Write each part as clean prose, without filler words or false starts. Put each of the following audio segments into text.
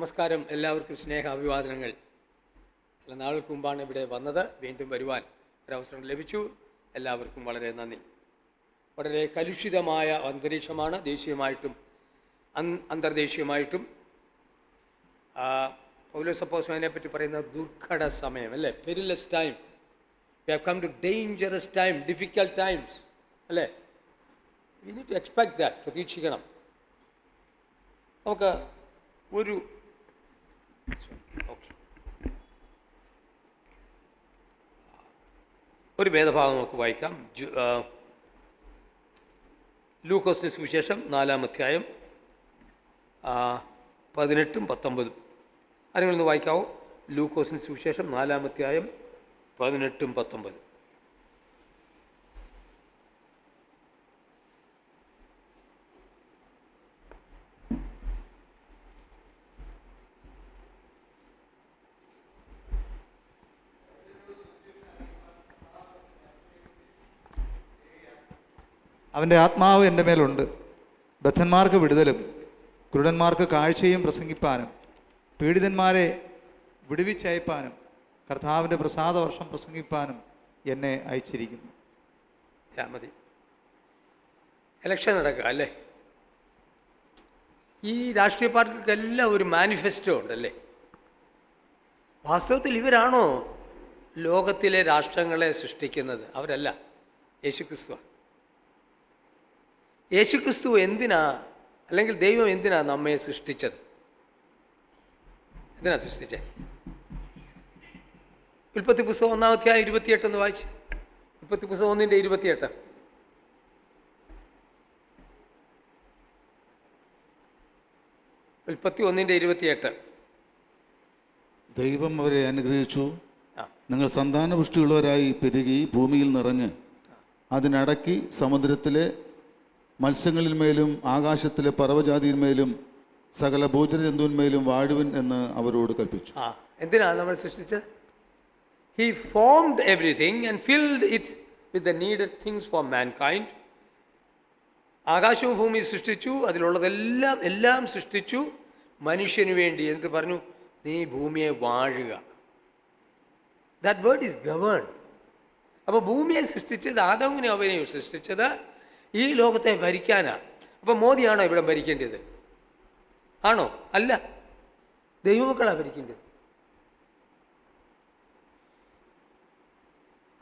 നമസ്കാരം, എല്ലാവർക്കും സ്നേഹ അഭിവാദനങ്ങൾ. ചില നാളുകൾക്ക് മുമ്പാണ് ഇവിടെ വന്നത്. വീണ്ടും വരുവാൻ ഒരവസരം ലഭിച്ചു. എല്ലാവർക്കും വളരെ നന്ദി. വളരെ കലുഷിതമായ അന്തരീക്ഷമാണ് ദേശീയമായിട്ടും അന്തർദേശീയമായിട്ടും. പൗലോസ് അപ്പോസ്തലനെ പറ്റി പറയുന്ന ദുർഘട സമയം അല്ലേ, perilous time. We have come to dangerous time, difficult times അല്ലേ. We need to expect that, പ്രതീക്ഷിക്കണം. നമുക്ക് ഒരു വേദഭാഗം നമുക്ക് വായിക്കാം. ലൂക്കോസിന്റെ സുവിശേഷം 4-ാം അധ്യായം 18-19 ആരെങ്കിലും ഒന്ന് വായിക്കാവോ? ലൂക്കോസിന്റെ സുവിശേഷം 4-ാം അധ്യായം 18-19. അവൻ്റെ ആത്മാവ് എൻ്റെ മേലുണ്ട്, ബദ്ധന്മാർക്ക് വിടുതലും കുരുടന്മാർക്ക് കാഴ്ചയും പ്രസംഗിപ്പാനും പീഡിതന്മാരെ വിടുവിച്ചയപ്പാനും കർത്താവിൻ്റെ പ്രസാദവർഷം പ്രസംഗിപ്പാനും എന്നെ അയച്ചിരിക്കുന്നു. മതി. ഇലക്ഷൻ നടക്കുക അല്ലേ. ഈ രാഷ്ട്രീയ പാർട്ടികൾക്കെല്ലാം ഒരു മാനിഫെസ്റ്റോ ഉണ്ടല്ലേ. വാസ്തവത്തിൽ ഇവരാണോ ലോകത്തിലെ രാഷ്ട്രങ്ങളെ സൃഷ്ടിക്കുന്നത്? അവരല്ല, യേശുക്രിസ്തുവാണ്. യേശുക്രിസ്തു എന്തിനാ, അല്ലെങ്കിൽ ദൈവം എന്തിനാ നമ്മെ സൃഷ്ടിച്ചത്? എന്തിനാ സൃഷ്ടിച്ചത്? ഉൽപ്പത്തി പുസ്തകം 1-ാം അധ്യായം 28 ഒന്ന് വായിച്ച്. ഉൽപ്പത്തി പുസ്തകം 1:28. ഉൽപ്പത്തി 1:28. ദൈവം അവരെ അനുഗ്രഹിച്ചു, നിങ്ങൾ സന്താനപുഷ്ടിയുള്ളവരായി പെരുകി ഭൂമിയിൽ നിറഞ്ഞ് അതിനടക്കി സമുദ്രത്തിലെ മത്സ്യങ്ങളിന്മേലും ആകാശത്തിലെ പർവ്വജാതിന്മേലും സകല ഭൂചരജന്തുവിന്മേലും വാഴുവിൻ എന്ന് അവരോട് കൽപ്പിച്ചു. എന്തിനാണ് നമ്മൾ സൃഷ്ടിച്ചത്? He formed everything and filled it with the needed things for mankind. ആകാശവും ഭൂമി സൃഷ്ടിച്ചു, അതിലുള്ളതെല്ലാം സൃഷ്ടിച്ചു മനുഷ്യന് വേണ്ടി. എന്നിട്ട് പറഞ്ഞു, നീ ഭൂമിയെ വാഴുക. That word is govern. അപ്പോൾ ഭൂമിയെ സൃഷ്ടിച്ചത്, ആദാമിനെ അവനെയും സൃഷ്ടിച്ചത് ഈ ലോകത്തെ ഭരിക്കാനാണ്. അപ്പോൾ മോദിയാണോ ഇവിടെ ഭരിക്കേണ്ടത്? ആണോ? അല്ല, ദൈവമക്കളാണ് ഭരിക്കേണ്ടത്.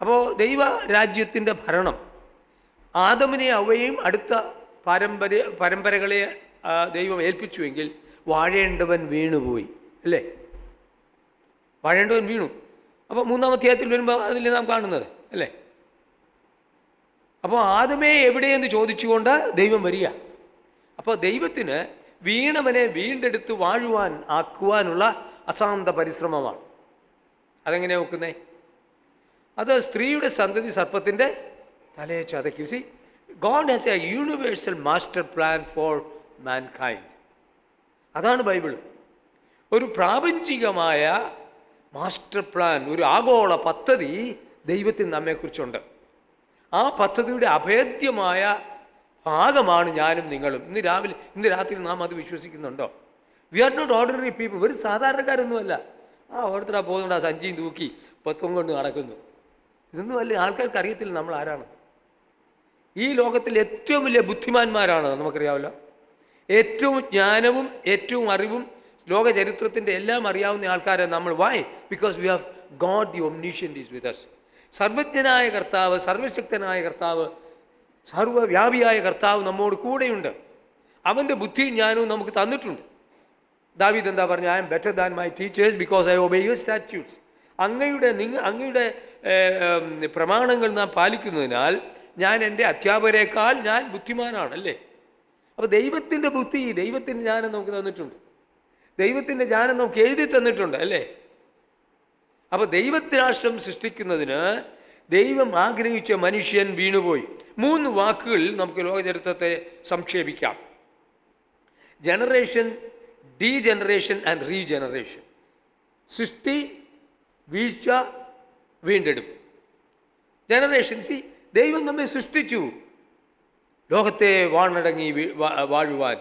അപ്പോൾ ദൈവ രാജ്യത്തിൻ്റെ ഭരണം ആദമിനെ അവയെയും അടുത്ത പരമ്പരകളെ ദൈവം ഏൽപ്പിച്ചുവെങ്കിൽ വാഴേണ്ടവൻ വീണുപോയി അല്ലേ. വാഴേണ്ടവൻ വീണു. അപ്പോൾ 3-ാം അധ്യായത്തിൽ വരുമ്പോൾ അതിൽ നാം കാണുന്നത് അല്ലേ. അപ്പോൾ ആദമേ എവിടെയെന്ന് ചോദിച്ചുകൊണ്ട് ദൈവം വരിക. അപ്പോൾ ദൈവത്തിന് വീണവനെ വീണ്ടെടുത്ത് ആക്കുവാനുള്ള അശാന്ത പരിശ്രമമാണ്. അതെങ്ങനെ നോക്കുന്നേ? അത് സ്ത്രീയുടെ സന്തതി സർപ്പത്തിൻ്റെ തലയെ ചതയ്ക്കും. See, God has a universal master plan for mankind. അതാണ് ബൈബിൾ. ഒരു പ്രാപഞ്ചികമായ മാസ്റ്റർ പ്ലാൻ, ഒരു ആഗോള പദ്ധതി ദൈവത്തിന് നമ്മെക്കുറിച്ചുണ്ട്. ആ പദ്ധതിയുടെ അഭേദ്യമായ ഭാഗമാണ് ഞാനും നിങ്ങളും. ഇന്ന് രാത്രി നാം അത് വിശ്വസിക്കുന്നുണ്ടോ? We are not ordinary people. ഒരു സാധാരണക്കാരൊന്നുമല്ല. ഓരോരുത്തരാ പോകുന്നുണ്ട്, ആ സഞ്ചിയും തൂക്കി പത്വം കൊണ്ട് നടക്കുന്നു. ഇതൊന്നും അല്ല, ആൾക്കാർക്ക് അറിയത്തില്ല നമ്മൾ ആരാണ്. ഈ ലോകത്തിൽ ഏറ്റവും വലിയ ബുദ്ധിമാന്മാരാണ്, നമുക്കറിയാമല്ലോ. ഏറ്റവും ജ്ഞാനവും ഏറ്റവും അറിവും ലോക ചരിത്രത്തിൻ്റെ എല്ലാം അറിയാവുന്ന ആൾക്കാരെ നമ്മൾ. Why? Because we have God the omniscient is with us. സർവജ്ഞനായ കർത്താവ്, സർവശക്തനായ കർത്താവ്, സർവ്വവ്യാപിയായ കർത്താവ് നമ്മോട് കൂടെയുണ്ട്. അവൻ്റെ ബുദ്ധിയും ജ്ഞാനവും നമുക്ക് തന്നിട്ടുണ്ട്. ദാവീദ് എന്താ പറഞ്ഞു? I am better than my teachers because I obey your statutes. അങ്ങയുടെ പ്രമാണങ്ങൾ നാം പാലിക്കുന്നതിനാൽ ഞാൻ എൻ്റെ അധ്യാപകരെക്കാൾ ഞാൻ ബുദ്ധിമാനാണ് അല്ലേ. അപ്പോൾ ദൈവത്തിൻ്റെ ബുദ്ധി, ദൈവത്തിൻ്റെ ജ്ഞാനം നമുക്ക് തന്നിട്ടുണ്ട്. ദൈവത്തിൻ്റെ ജ്ഞാനം നമുക്ക് എഴുതി തന്നിട്ടുണ്ട് അല്ലേ. അപ്പോൾ ദൈവരാഷ്ട്രം സൃഷ്ടിക്കുന്നതിന് ദൈവം ആഗ്രഹിച്ച മനുഷ്യൻ വീണുപോയി. 3 വാക്കുകൾ നമുക്ക് ലോകചരിത്രത്തെ സംക്ഷേപിക്കാം: ജനറേഷൻ, ഡീജനറേഷൻ ആൻഡ് റീജനറേഷൻ. സൃഷ്ടി, വീഴ്ച, വീണ്ടെടുപ്പ്. ജനറേഷൻ. സി, ദൈവം നമ്മെ സൃഷ്ടിച്ചു ലോകത്തെ വാണടങ്ങി വാഴുവാൻ.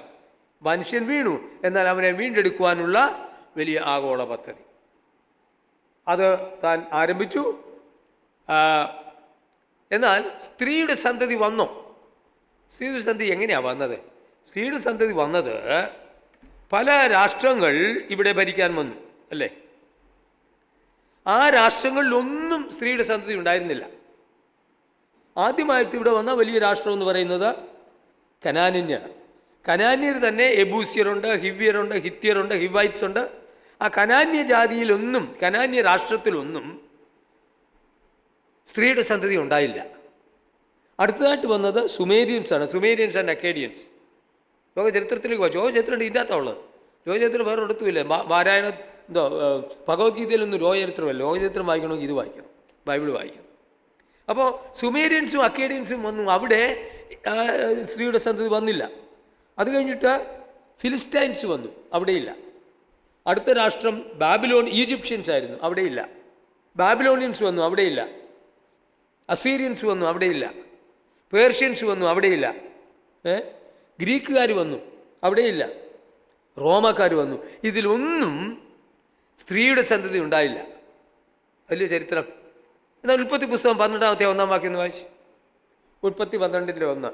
മനുഷ്യൻ വീണു, എന്നാൽ അവനെ വീണ്ടെടുക്കുവാനുള്ള വലിയ ആഗോള പദ്ധതി. അത് താൻ ആരംഭിച്ചു. എന്നാൽ സ്ത്രീയുടെ സന്തതി വന്നോ? സ്ത്രീയുടെ സന്തതി എങ്ങനെയാണ് വന്നത്? സ്ത്രീയുടെ സന്തതി വന്നത് പല രാഷ്ട്രങ്ങൾ ഇവിടെ ഭരിക്കാൻ വന്നു അല്ലേ? ആ രാഷ്ട്രങ്ങളിലൊന്നും സ്ത്രീയുടെ സന്തതി ഉണ്ടായിരുന്നില്ല. ആദ്യമായിട്ട് ഇവിടെ വന്ന വലിയ രാഷ്ട്രം എന്ന് പറയുന്നത് കനാന്യരാണ്. കനാന്യർ തന്നെ എബൂസ്യരുണ്ട്, ഹിവ്യരുണ്ട്, ഹിത്യരുണ്ട്, ഹിവൈറ്റ്സ് ഉണ്ട്. ആ കനാന്യ ജാതിയിലൊന്നും, കനാന്യ രാഷ്ട്രത്തിലൊന്നും സ്ത്രീയുടെ സന്തതി ഉണ്ടായില്ല. അടുത്തതായിട്ട് വന്നത് സുമേരിയൻസ് ആണ്. സുമേരിയൻസ് ആൻഡ് അക്കേഡിയൻസ്. ലോക ചരിത്രത്തിലേക്ക് പോകാം. ലോക ചരിത്രം ഇതിൻ്റെ അകത്തുള്ളത്. ലോകചരിത്രം വേറെ എടുത്തുമില്ല. പാരായണ ഭഗവത്ഗീതയിലൊന്നും ലോകചരിത്രമല്ല. ലോകചരിത്രം വായിക്കണമെങ്കിൽ ഇത് വായിക്കണം, ബൈബിൾ വായിക്കണം. അപ്പോൾ സുമേരിയൻസും അക്കേഡിയൻസും വന്നു. അവിടെ സ്ത്രീയുടെ സന്തതി വന്നില്ല. അത് കഴിഞ്ഞിട്ട് ഫിലിസ്റ്റൈൻസ് വന്നു, അവിടെയില്ല. അടുത്ത രാഷ്ട്രം ഈജിപ്ഷ്യൻസ് ആയിരുന്നു, അവിടെയില്ല. ബാബിലോണിയൻസ് വന്നു, അവിടെയില്ല. അസീരിയൻസ് വന്നു, അവിടെയില്ല. പേർഷ്യൻസ് വന്നു, അവിടെയില്ല. ഗ്രീക്കുകാർ വന്നു, അവിടെയില്ല. റോമക്കാർ വന്നു. ഇതിലൊന്നും സ്ത്രീയുടെ സന്തതി ഉണ്ടായില്ല. വലിയ ചരിത്രം. എന്നാൽ ഉൽപ്പത്തി പുസ്തകം 12-ാമത്തെ 1-ാം വാക്യം എന്ന് വായിച്ചു. ഉൽപ്പത്തി 12:1.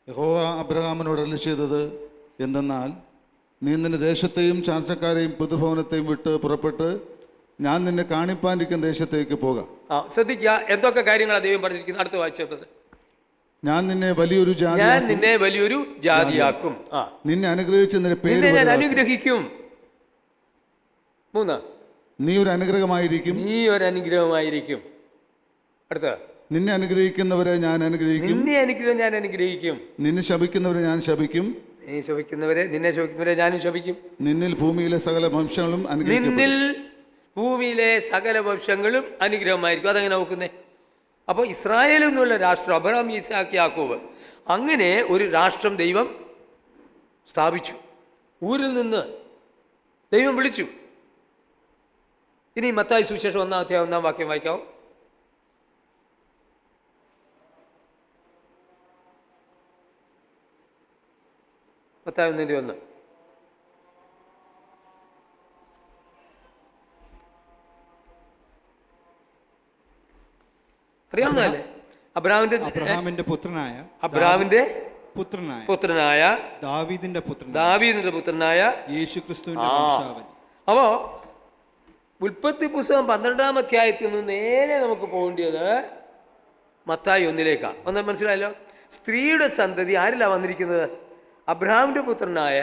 യഹോവ അബ്രഹാമിനോട് അരുളി ചെയ്തത് എന്തെന്നാൽ, നീ നിന്റെ ദേശത്തെയും ചാർച്ചക്കാരെയും പിതൃഭവനത്തെയും വിട്ട് പുറപ്പെട്ട് ഞാൻ നിന്നെ കാണിപ്പാനിരിക്കുന്ന ദേശത്തേക്ക് പോകാം. ശ്രദ്ധിക്കുക, എന്തൊക്കെ കാര്യങ്ങളാണ് ദൈവം പറഞ്ഞിരിക്കുന്നത്. അടുത്ത് വായിച്ചത്, ഞാൻ നിന്നെ വലിയൊരു ജാതിയാക്കും, നിന്നെ അനുഗ്രഹിച്ച് നിന്റെ പേര് ഞാൻ അനുഗ്രഹിക്കും. 3, നീ ഒരു അനുഗ്രഹമായിരിക്കും. അടുത്ത, നിന്നെ അനുഗ്രഹിക്കുന്നവരെ ഞാൻ അനുഗ്രഹിക്കും. നിന്നെ ശപിക്കുന്നവരെ ഞാൻ ശപിക്കും. നിന്നെ ശപിക്കുന്നവരെ ഞാനും ശപിക്കും. നിന്നിൽ ഭൂമിയിലെ സകല വംശങ്ങളും അനുഗ്രഹമായിരിക്കും. അതെങ്ങനെ നോക്കുന്നേ? അപ്പോൾ ഇസ്രായേൽ എന്നുള്ള രാഷ്ട്രം, അബ്രഹാം, ഈസാക്ക്, യാക്കോബ്, അങ്ങനെ ഒരു രാഷ്ട്രം ദൈവം സ്ഥാപിച്ചു. ഊരിൽ നിന്ന് ദൈവം വിളിച്ചു. ഇനി മത്തായി സുവിശേഷം 1-ാം വാക്യം വായിക്കാവോ? മത്തായി 1:1. അറിയാവുന്നതല്ലേ? അബ്രഹാമിന്റെ പുത്രനായ ദാവീദിന്റെ പുത്രനായ യേശുക്രിസ്തുവിന്റെ വംശാവലി. അപ്പോ ഉൽപ്പത്തി പുസ്തകം 12-ാം അധ്യായത്തിൽ നിന്ന് നേരെ നമുക്ക് പോകേണ്ടത് മത്തായി 1-ലേക്കാണ്. ഒന്ന് മനസ്സിലായല്ലോ? സ്ത്രീയുടെ സന്തതി ആരിലാണ് വന്നിരിക്കുന്നത്? അബ്രഹാമിന്റെ പുത്രനായ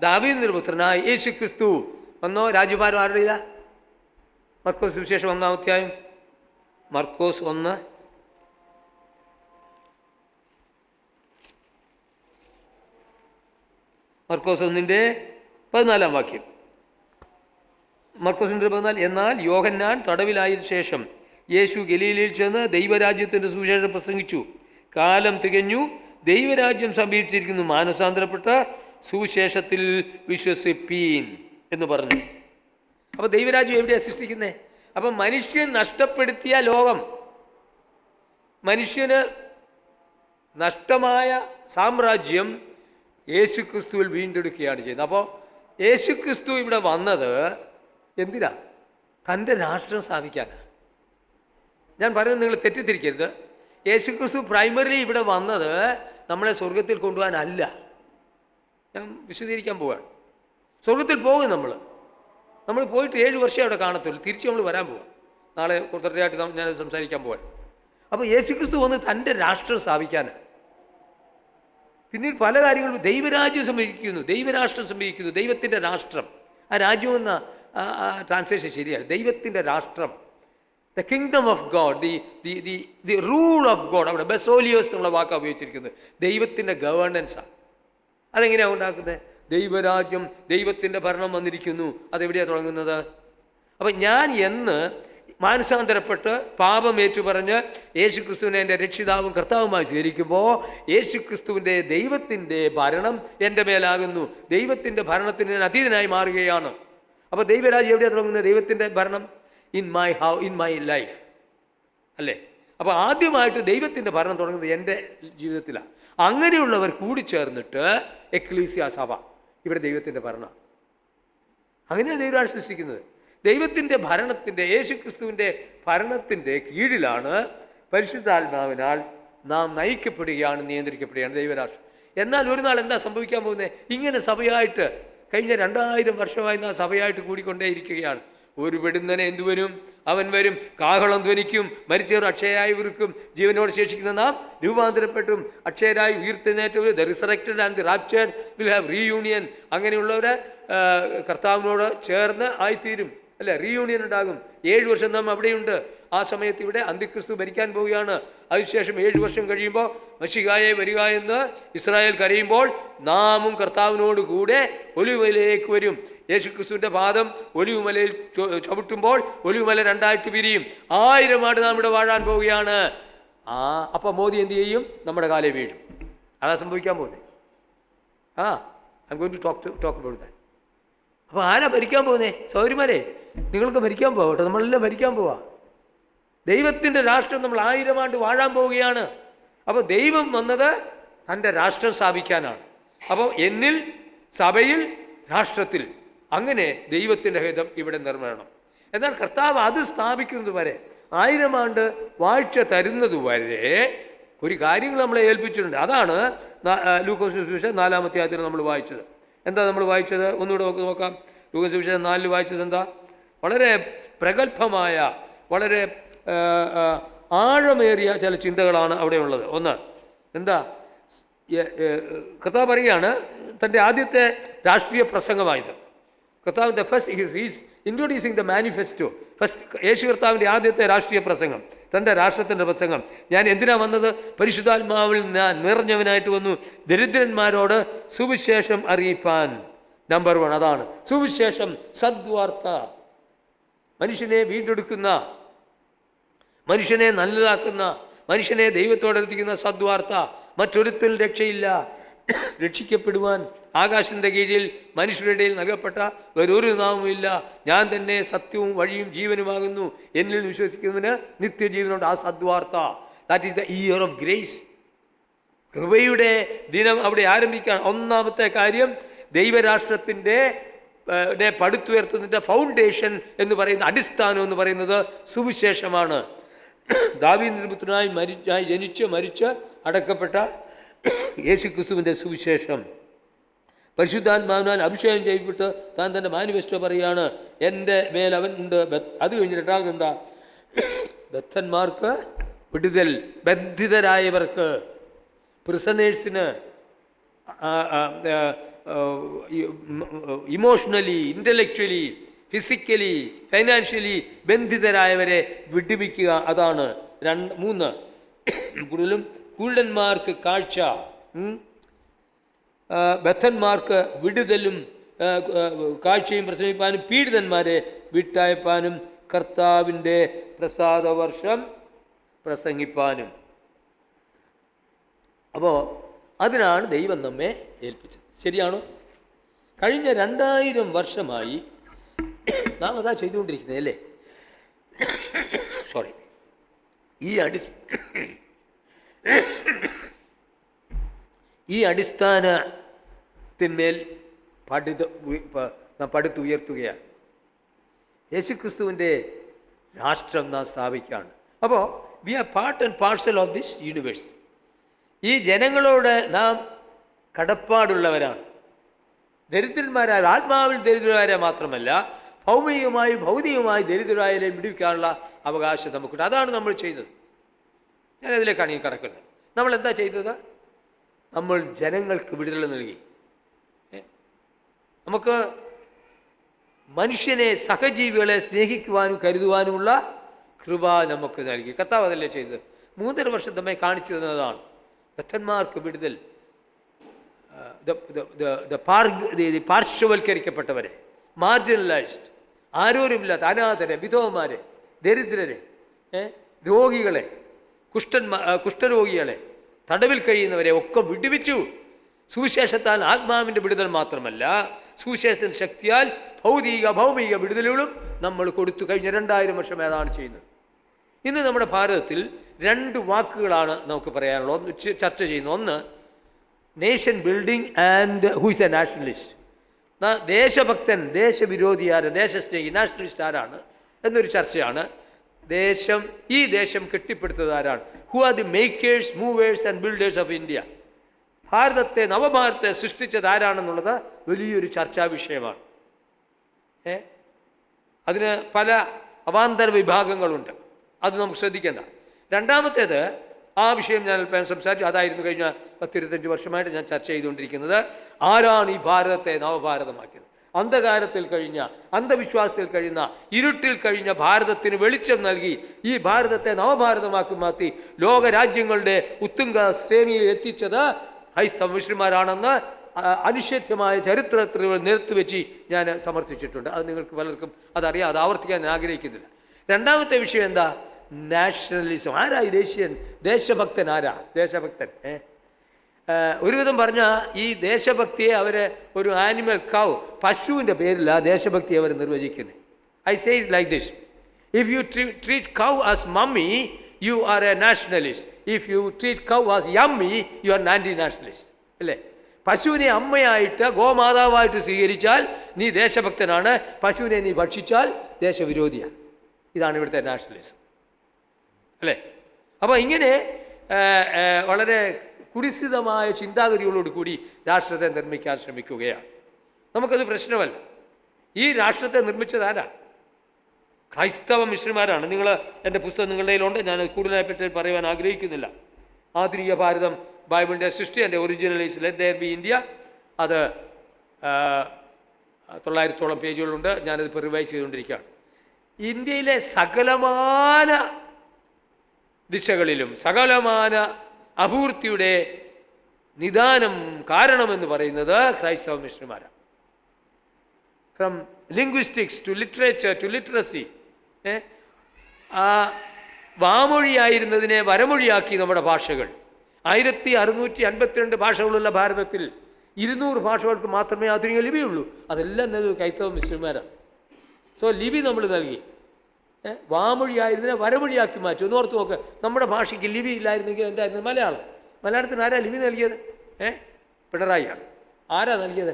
ദാവീദിന്റെ പുത്രനായ യേശു ക്രിസ്തു വന്നോ. രാജ്യഭാരം ആരുടെ ഇല്ല? മർക്കോസ് സുവിശേഷം 1-ാം അധ്യായം, മർക്കോസ് 1. മർക്കോസ് 1:14 വാക്യം. മർക്കോസ് 1:14. എന്നാൽ യോഹന്നാൻ തടവിലായ ശേഷം യേശു ഗലീലയിൽ ചെന്ന് ദൈവരാജ്യത്തിൻ്റെ സുവിശേഷം പ്രസംഗിച്ചു. കാലം തികഞ്ഞു, ദൈവരാജ്യം സമീപിച്ചിരിക്കുന്നു, മാനസാന്തരപ്പെട്ട സുവിശേഷത്തിൽ വിശ്വസിപ്പീൻ എന്ന് പറഞ്ഞു. അപ്പോൾ ദൈവരാജ്യം എവിടെയാണ് സൃഷ്ടിക്കുന്നത്? അപ്പം മനുഷ്യൻ നഷ്ടപ്പെടുത്തിയ ലോകം, മനുഷ്യന് നഷ്ടമായ സാമ്രാജ്യം യേശുക്രിസ്തുവിൽ വീണ്ടെടുക്കുകയാണ് ചെയ്യുന്നത്. അപ്പോൾ യേശുക്രിസ്തു ഇവിടെ വന്നത് എന്തിനാ? തൻ്റെ രാഷ്ട്രം സ്ഥാപിക്കാനാണ്. ഞാൻ പറയുന്നത് നിങ്ങൾ തെറ്റിദ്ധരിക്കരുത്. യേശുക്രിസ്തു പ്രൈമറിലി ഇവിടെ വന്നത് നമ്മളെ സ്വർഗത്തിൽ കൊണ്ടുപോകാനല്ല. ഞാൻ വിശദീകരിക്കാൻ പോവുകയാണ്. സ്വർഗത്തിൽ പോകും നമ്മൾ പോയിട്ട് 7 വർഷം അവിടെ കാണത്തുള്ളൂ. തിരിച്ച് നമ്മൾ വരാൻ പോവാം. നാളെ കുറച്ചായിട്ട് ഞാൻ സംസാരിക്കാൻ പോവാണ്. അപ്പോൾ യേശുക്രിസ്തു വന്ന് തൻ്റെ രാഷ്ട്രം സ്ഥാപിക്കാനാണ്. പിന്നീട് പല കാര്യങ്ങളും ദൈവരാജ്യം സംഭവിക്കുന്നു, ദൈവരാഷ്ട്രം സംഭവിക്കുന്നു, ദൈവത്തിൻ്റെ രാഷ്ട്രം. ആ രാജ്യം എന്ന ട്രാൻസ്ലേഷൻ ശരിയാണ്. ദൈവത്തിൻ്റെ രാഷ്ട്രം, the kingdom of God, the rule of God. അവിടെ ബെസോലിയോസ് എന്നുള്ള വാക്കാണ് ഉപയോഗിച്ചിരിക്കുന്നത്. ദൈവത്തിൻ്റെ ഗവേണൻസാണ്. അതെങ്ങനെയാണ് ഉണ്ടാക്കുന്നത്? ദൈവരാജ്യം, ദൈവത്തിൻ്റെ ഭരണം വന്നിരിക്കുന്നു. അതെവിടെയാണ് തുടങ്ങുന്നത്? അപ്പം ഞാൻ എന്ന് മാനസാന്തരപ്പെട്ട് പാപമേറ്റു പറഞ്ഞ് യേശുക്രിസ്തുവിനെ എൻ്റെ രക്ഷിതാവും കർത്താവുമായി സ്വീകരിക്കുമ്പോൾ യേശുക്രിസ്തുവിൻ്റെ ദൈവത്തിൻ്റെ ഭരണം എൻ്റെ മേലാകുന്നു. ദൈവത്തിൻ്റെ ഭരണത്തിന് ഞാൻ അതീതനായി മാറുകയാണ്. അപ്പോൾ ദൈവരാജ്യം എവിടെയാണ് തുടങ്ങുന്നത്? ദൈവത്തിൻ്റെ ഭരണം ഇൻ മൈ ലൈഫ് അല്ലേ? അപ്പോൾ ആദ്യമായിട്ട് ദൈവത്തിൻ്റെ ഭരണം തുടങ്ങുന്നത് എൻ്റെ ജീവിതത്തിലാണ്. അങ്ങനെയുള്ളവർ കൂടിച്ചേർന്നിട്ട് എക്ലീസിയ സഭ, ഇവിടെ ദൈവത്തിൻ്റെ ഭരണം. അങ്ങനെയാണ് ദൈവരാഷ്ട്രം സൃഷ്ടിക്കുന്നത്. ദൈവത്തിൻ്റെ ഭരണത്തിൻ്റെ, യേശുക്രിസ്തുവിൻ്റെ ഭരണത്തിൻ്റെ കീഴിലാണ് പരിശുദ്ധാത്മാവിനാൽ നാം നയിക്കപ്പെടുകയാണ്, നിയന്ത്രിക്കപ്പെടുകയാണ് ദൈവരാഷ്ട്രം. എന്നാൽ ഒരു നാൾ എന്താ സംഭവിക്കാൻ പോകുന്നത്? ഇങ്ങനെ സഭയായിട്ട് കഴിഞ്ഞ 2000 വർഷമായി നാം സഭയായിട്ട് കൂടിക്കൊണ്ടേയിരിക്കുകയാണ്. ഒരു വെടുന്നനെ എന്തു വരും? അവൻ വരും, കാഹളം ധ്വനിക്കും, മരിച്ചവർ അക്ഷയരായി ഉരുക്കും, ജീവനോട് ശേഷിക്കുന്ന നാം രൂപാന്തരപ്പെട്ടും അക്ഷയരായി ഉയർത്തെഴുന്നേറ്റവർ, the resurrected and the raptured will have reunion. അങ്ങനെയുള്ളവരെ കർത്താവിനോട് ചേർന്ന് ആയിത്തീരും, അല്ലേ? റീയൂണിയൻ ഉണ്ടാകും. 7 വർഷം നാം അവിടെയുണ്ട്. ആ സമയത്ത് ഇവിടെ അന്തിക്രിസ്തു ഭരിക്കാൻ പോവുകയാണ്. അതിനുശേഷം 7 വർഷം കഴിയുമ്പോൾ മശിഹായെ വരിക എന്ന് ഇസ്രായേൽ കരയുമ്പോൾ നാമും കർത്താവിനോട് കൂടെ ഒലിവുമലയിലേക്ക് വരും. യേശുക്രിസ്തുവിൻ്റെ പാദം ഒലിവുമലയിൽ ചവിട്ടുമ്പോൾ ഒലിവുമല 2 പിരിയും. 1000 ആണ്ട് നാം ഇവിടെ വാഴാൻ പോവുകയാണ്. അപ്പം മോദി എന്ത് ചെയ്യും? നമ്മുടെ കാലേ വീഴും. അതാ സംഭവിക്കാൻ പോകുന്നത്. I'm going to talk about that. അപ്പോൾ ആരാ ഭരിക്കാൻ പോകുന്നത്? സൗകര്യമാരെ നിങ്ങൾക്ക് ഭരിക്കാൻ പോകട്ടെ, നമ്മളെല്ലാം ഭരിക്കാൻ പോവാ. ദൈവത്തിൻ്റെ രാഷ്ട്രം നമ്മൾ 1000 ആണ്ട് വാഴാൻ പോവുകയാണ്. അപ്പോൾ ദൈവം വന്നത് തൻ്റെ രാഷ്ട്രം സ്ഥാപിക്കാനാണ്. അപ്പോൾ എന്നിൽ, സഭയിൽ, രാഷ്ട്രത്തിൽ, അങ്ങനെ ദൈവത്തിൻ്റെ ഹിതം ഇവിടെ നിർവഹണം. എന്നാൽ കർത്താവ് അത് സ്ഥാപിക്കുന്നത് വരെ, 1000 ആണ്ട് വാഴ്ച തരുന്നത് വരെ ഒരു കാര്യങ്ങൾ നമ്മളെ ഏൽപ്പിച്ചിട്ടുണ്ട്. അതാണ് ലൂക്കോസ് സുവിശേഷം 4-ാം അധ്യായത്തിൽ നമ്മൾ വായിച്ചത്. എന്താ നമ്മൾ വായിച്ചത്? ഒന്നുകൂടെ നോക്കാം. ലൂക്കോസ് സുവിശേഷം 4 വായിച്ചത് എന്താ? വളരെ പ്രഗത്ഭമായ, വളരെ ആഴമേറിയ ചില ചിന്തകളാണ് അവിടെ ഉള്ളത്. ഒന്ന് എന്താ? കർത്താവ് പറയുകയാണ്, തൻ്റെ ആദ്യത്തെ രാഷ്ട്രീയ പ്രസംഗമായത്. കർത്താവിൻ്റെ ഈസ് ഇൻട്രൊഡ്യൂസിങ് ദ മാനിഫെസ്റ്റോ. യേശു കർത്താവിൻ്റെ ആദ്യത്തെ രാഷ്ട്രീയ പ്രസംഗം, തൻ്റെ രാഷ്ട്രത്തിൻ്റെ പ്രസംഗം. ഞാൻ എന്തിനാ വന്നത്? പരിശുദ്ധാത്മാവിൽ ഞാൻ നിറഞ്ഞവനായിട്ട് വന്നു, ദരിദ്രന്മാരോട് സുവിശേഷം അറിയിപ്പാൻ. നമ്പർ 1 അതാണ് സുവിശേഷം, സദ്വാർത്ത. മനുഷ്യനെ വീണ്ടെടുക്കുന്ന, മനുഷ്യനെ നല്ലതാക്കുന്ന, മനുഷ്യനെ ദൈവത്തോടെത്തിക്കുന്ന സദ്വാർത്ത. മറ്റൊരുത്തിൽ രക്ഷയില്ല. രക്ഷിക്കപ്പെടുവാൻ ആകാശത്തിൻ്റെ കീഴിൽ മനുഷ്യരുടെ ഇടയിൽ നൽകപ്പെട്ട വേറൊരു നാമവുമില്ല. ഞാൻ തന്നെ സത്യവും വഴിയും ജീവനുമാകുന്നു. എന്നിൽ വിശ്വസിക്കുന്നതിന് നിത്യജീവനുണ്ട്. ആ സദ്വാർത്ത, that is the year of grace. കൃപയുടെ ദിനം അവിടെ ആരംഭിക്കുകയാണ്. ഒന്നാമത്തെ കാര്യം, ദൈവരാഷ്ട്രത്തിൻ്റെ പടുത്തുയർത്തുന്നതിൻ്റെ ഫൗണ്ടേഷൻ എന്ന് പറയുന്ന, അടിസ്ഥാനം എന്ന് പറയുന്നത് സുവിശേഷമാണ്. ദാവീദിന്റെ പുത്രനായി ജനിച്ച് മരിച്ച് അടക്കപ്പെട്ട യേശുക്രിസ്തുവിൻ്റെ സുവിശേഷം. പരിശുദ്ധാത്മാവിനാൽ അഭിഷേകം ചെയ്യപ്പെട്ട് താൻ തൻ്റെ മാനിഫെസ്റ്റോ പറയുകയാണ്, എൻ്റെ മേൽ അവൻ ഉണ്ട്. അത് കഴിഞ്ഞ് രണ്ടാമത് എന്താ? ബദ്ധന്മാർക്ക് വിടുതൽ, ബന്ധിതരായവർക്ക്, പ്രിസണേഴ്സിന്, ഇമോഷണലി, ഇൻ്റലക്ച്വലി, ഫിസിക്കലി, ഫൈനാൻഷ്യലി ബന്ധിതരായവരെ വിടുവിക്കുക. അതാണ് 3. കൂടുതലും കുരുടന്മാർക്ക് കാഴ്ച, ബദ്ധന്മാർക്ക് വിടുതലും കാഴ്ചയും പ്രസംഗിപ്പാനും, പീഡിതന്മാരെ വിട്ടയപ്പാനും, കർത്താവിൻ്റെ പ്രസാദവർഷം പ്രസംഗിപ്പാനും. അപ്പോൾ അതിനാണ് ദൈവം നമ്മെ ഏൽപ്പിച്ചത്. ശരിയാണോ? കഴിഞ്ഞ 2000 വർഷമായി നാം അതാ ചെയ്തുകൊണ്ടിരിക്കുന്നത്, അല്ലേ? സോറി. ഈ അടിസ്ഥാനത്തിന്മേൽ പടുത്തുയർത്തുകയാണ്. യേശുക്രിസ്തുവിൻ്റെ രാഷ്ട്രം നാം സ്ഥാപിക്കുകയാണ്. അപ്പോൾ we are part and parcel of this universe. ഈ ജനങ്ങളോട് നാം കടപ്പാടുള്ളവരാണ്. ദരിദ്രന്മാരായ, ആത്മാവിൽ ദരിദ്രരായ മാത്രമല്ല, ഭൗമികമായി ഭൗതികമായി ദരിദ്രരായാലും വിടുവിക്കാനുള്ള അവകാശം നമുക്കുണ്ട്. അതാണ് നമ്മൾ ചെയ്തത്. ഞാനതിലേക്കാണ് ഈ കടക്കുന്നത്. നമ്മൾ എന്താ ചെയ്തത്? നമ്മൾ ജനങ്ങൾക്ക് വിടുതൽ നൽകി. നമുക്ക് മനുഷ്യനെ, സഹജീവികളെ സ്നേഹിക്കുവാനും കരുതുവാനുമുള്ള കൃപ നമുക്ക് നൽകി. കർത്താവ് അതല്ലേ ചെയ്തത്? 3.5 വർഷം നമ്മെ കാണിച്ചു തന്നതാണ്. ബദ്ധന്മാർക്ക് വിടുതൽ, പാർശ്വവൽക്കരിക്കപ്പെട്ടവരെ, മാർജിനലൈസ്ഡ്, ആരോരുമില്ലാത്ത അനാഥരെ, വിധവന്മാരെ, ദരിദ്രരെ, രോഗികളെ, കുഷ്ഠരോഗികളെ, തടവിൽ കഴിയുന്നവരെ ഒക്കെ വിടുവിച്ചു. സുവിശേഷത്താൽ ആത്മാവിൻ്റെ വിടുതൽ മാത്രമല്ല, സുവിശേഷത്തിൻ്റെ ശക്തിയാൽ ഭൗമിക വിടുതലുകളും നമ്മൾ കൊടുത്തു. കഴിഞ്ഞ 2000 വർഷം ഏതാണ് ചെയ്യുന്നത്? ഇന്ന് നമ്മുടെ ഭാരതത്തിൽ 2 വാക്കുകളാണ് നമുക്ക് പറയാനുള്ളത്, ചർച്ച ചെയ്യുന്നത്. ഒന്ന്, nation building and who is a nationalist. ദേശഭക്തൻ, ദേശവിരോധി ആര്, ദേശസ്നേഹി, നാഷണലിസ്റ്റ് ആരാണ് എന്നൊരു ചർച്ചയാണ്. ഈ ദേശം കെട്ടിപ്പടുത്തത് ആരാണ്? Who are the makers, movers and builders of India. ഭാരതത്തെ, നവഭാരതത്തെ സൃഷ്ടിച്ചത് ആരാണെന്നുള്ളത് വലിയൊരു ചർച്ചാ വിഷയമാണ്. അതിന് പല അവാന്തര വിഭാഗങ്ങളുണ്ട്, അത് നമുക്ക് ശ്രദ്ധിക്കേണ്ട. രണ്ടാമത്തേത്, ആ വിഷയം ഞാൻ അല്പം സംസാരിച്ചു, അതായിരുന്നു കഴിഞ്ഞ 10-25 വർഷമായിട്ട് ഞാൻ ചർച്ച ചെയ്തുകൊണ്ടിരിക്കുന്നത്. ആരാണ് ഈ ഭാരതത്തെ നവഭാരതമാക്കിയത്? അന്ധകാരത്തിൽ കഴിഞ്ഞ, അന്ധവിശ്വാസത്തിൽ കഴിയുന്ന, ഇരുട്ടിൽ കഴിഞ്ഞ ഭാരതത്തിന് വെളിച്ചം നൽകി ഈ ഭാരതത്തെ നവഭാരതമാക്കി മാറ്റി ലോകരാജ്യങ്ങളുടെ ഉത്തുംഗ ശ്രേണിയിൽ എത്തിച്ചത് ക്രൈസ്തവ മിഷണറിമാരാണെന്ന് അനിഷേധ്യമായ ചരിത്രത്തിൽ നിരത്തിവെച്ച് ഞാൻ സമർത്ഥിച്ചിട്ടുണ്ട്. അത് നിങ്ങൾക്ക് പലർക്കും അതറിയാം, അത് ആവർത്തിക്കാൻ ഞാൻ ആഗ്രഹിക്കുന്നില്ല. രണ്ടാമത്തെ വിഷയം എന്താ? നാഷണലിസം. ആരാ ഈ ദേശഭക്തൻ? ആരാ ദേശഭക്തൻ? ഒരുവിധം പറഞ്ഞാൽ ഈ ദേശഭക്തിയെ അവർ ഒരു ആനിമൽ കൗ, പശുവിൻ്റെ പേരിലാണ് ദേശഭക്തിയെ അവർ നിർവചിക്കുന്നത്. I say it like this: if you treat cow as mummy, you are a nationalist. If you treat cow as yummy, you are anti nationalist. അല്ലേ? പശുവിനെ അമ്മയായിട്ട്, ഗോമാതാവായിട്ട് സ്വീകരിച്ചാൽ നീ ദേശഭക്തനാണ്, പശുവിനെ നീ ഭക്ഷിച്ചാൽ ദേശവിരോധിയാണ്. ഇതാണ് ഇവിടുത്തെ നാഷണലിസം. അല്ലേ? അപ്പോൾ ഇങ്ങനെ വളരെ കുരിശിതമായ ചിന്താഗതികളോട് കൂടി രാഷ്ട്രത്തെ നിർമ്മിക്കാൻ ശ്രമിക്കുകയാണ്. നമുക്കത് പ്രശ്നമല്ല. ഈ രാഷ്ട്രത്തെ നിർമ്മിച്ചതാരാ? ക്രൈസ്തവ മിഷണറിമാരാണ്. നിങ്ങൾ, എൻ്റെ പുസ്തകം നിങ്ങളുടെ കയ്യിലുണ്ട്, ഞാൻ കൂടുതലായിട്ട് പറയുവാൻ ആഗ്രഹിക്കുന്നില്ല. ആധുനിക ഭാരതം, ബൈബിളിൻ്റെ സൃഷ്ടി, എൻ്റെ original is let there be India. അത് 900ഓളം പേജുകളുണ്ട്. ഞാനതിപ്പോൾ റിവൈസ് ചെയ്തുകൊണ്ടിരിക്കുകയാണ്. ഇന്ത്യയിലെ സകലമാന ദിശകളിലും സകലമാന അപൂർത്തിയുടെ നിദാനം, കാരണമെന്ന് പറയുന്നത് ക്രൈസ്തവ മിഷണറിമാരാണ്. From linguistics to literature to literacy. വാമൊഴിയായിരുന്നതിനെ വരമൊഴിയാക്കി നമ്മുടെ ഭാഷകൾ. 1652 ഭാഷകളുള്ള ഭാരതത്തിൽ 200 ഭാഷകൾക്ക് മാത്രമേ ആധുനിക ലിപിയുള്ളൂ. അതെല്ലാം ക്രൈസ്തവ മിഷണറിമാരാണ്. സോ ലിപി നമ്മൾ നൽകി. വാമൊഴിയായിരുന്നതിനെ വരമൊഴിയാക്കി മാറ്റി. ഒന്ന് ഓർത്ത് നോക്ക്, നമ്മുടെ ഭാഷയ്ക്ക് ലിപി ഇല്ലായിരുന്നെങ്കിൽ എന്തായിരുന്നു? മലയാളത്തിന് ആരാ ലിപി നൽകിയത്? പിണറായിയാണ്. ആരാ നൽകിയത്?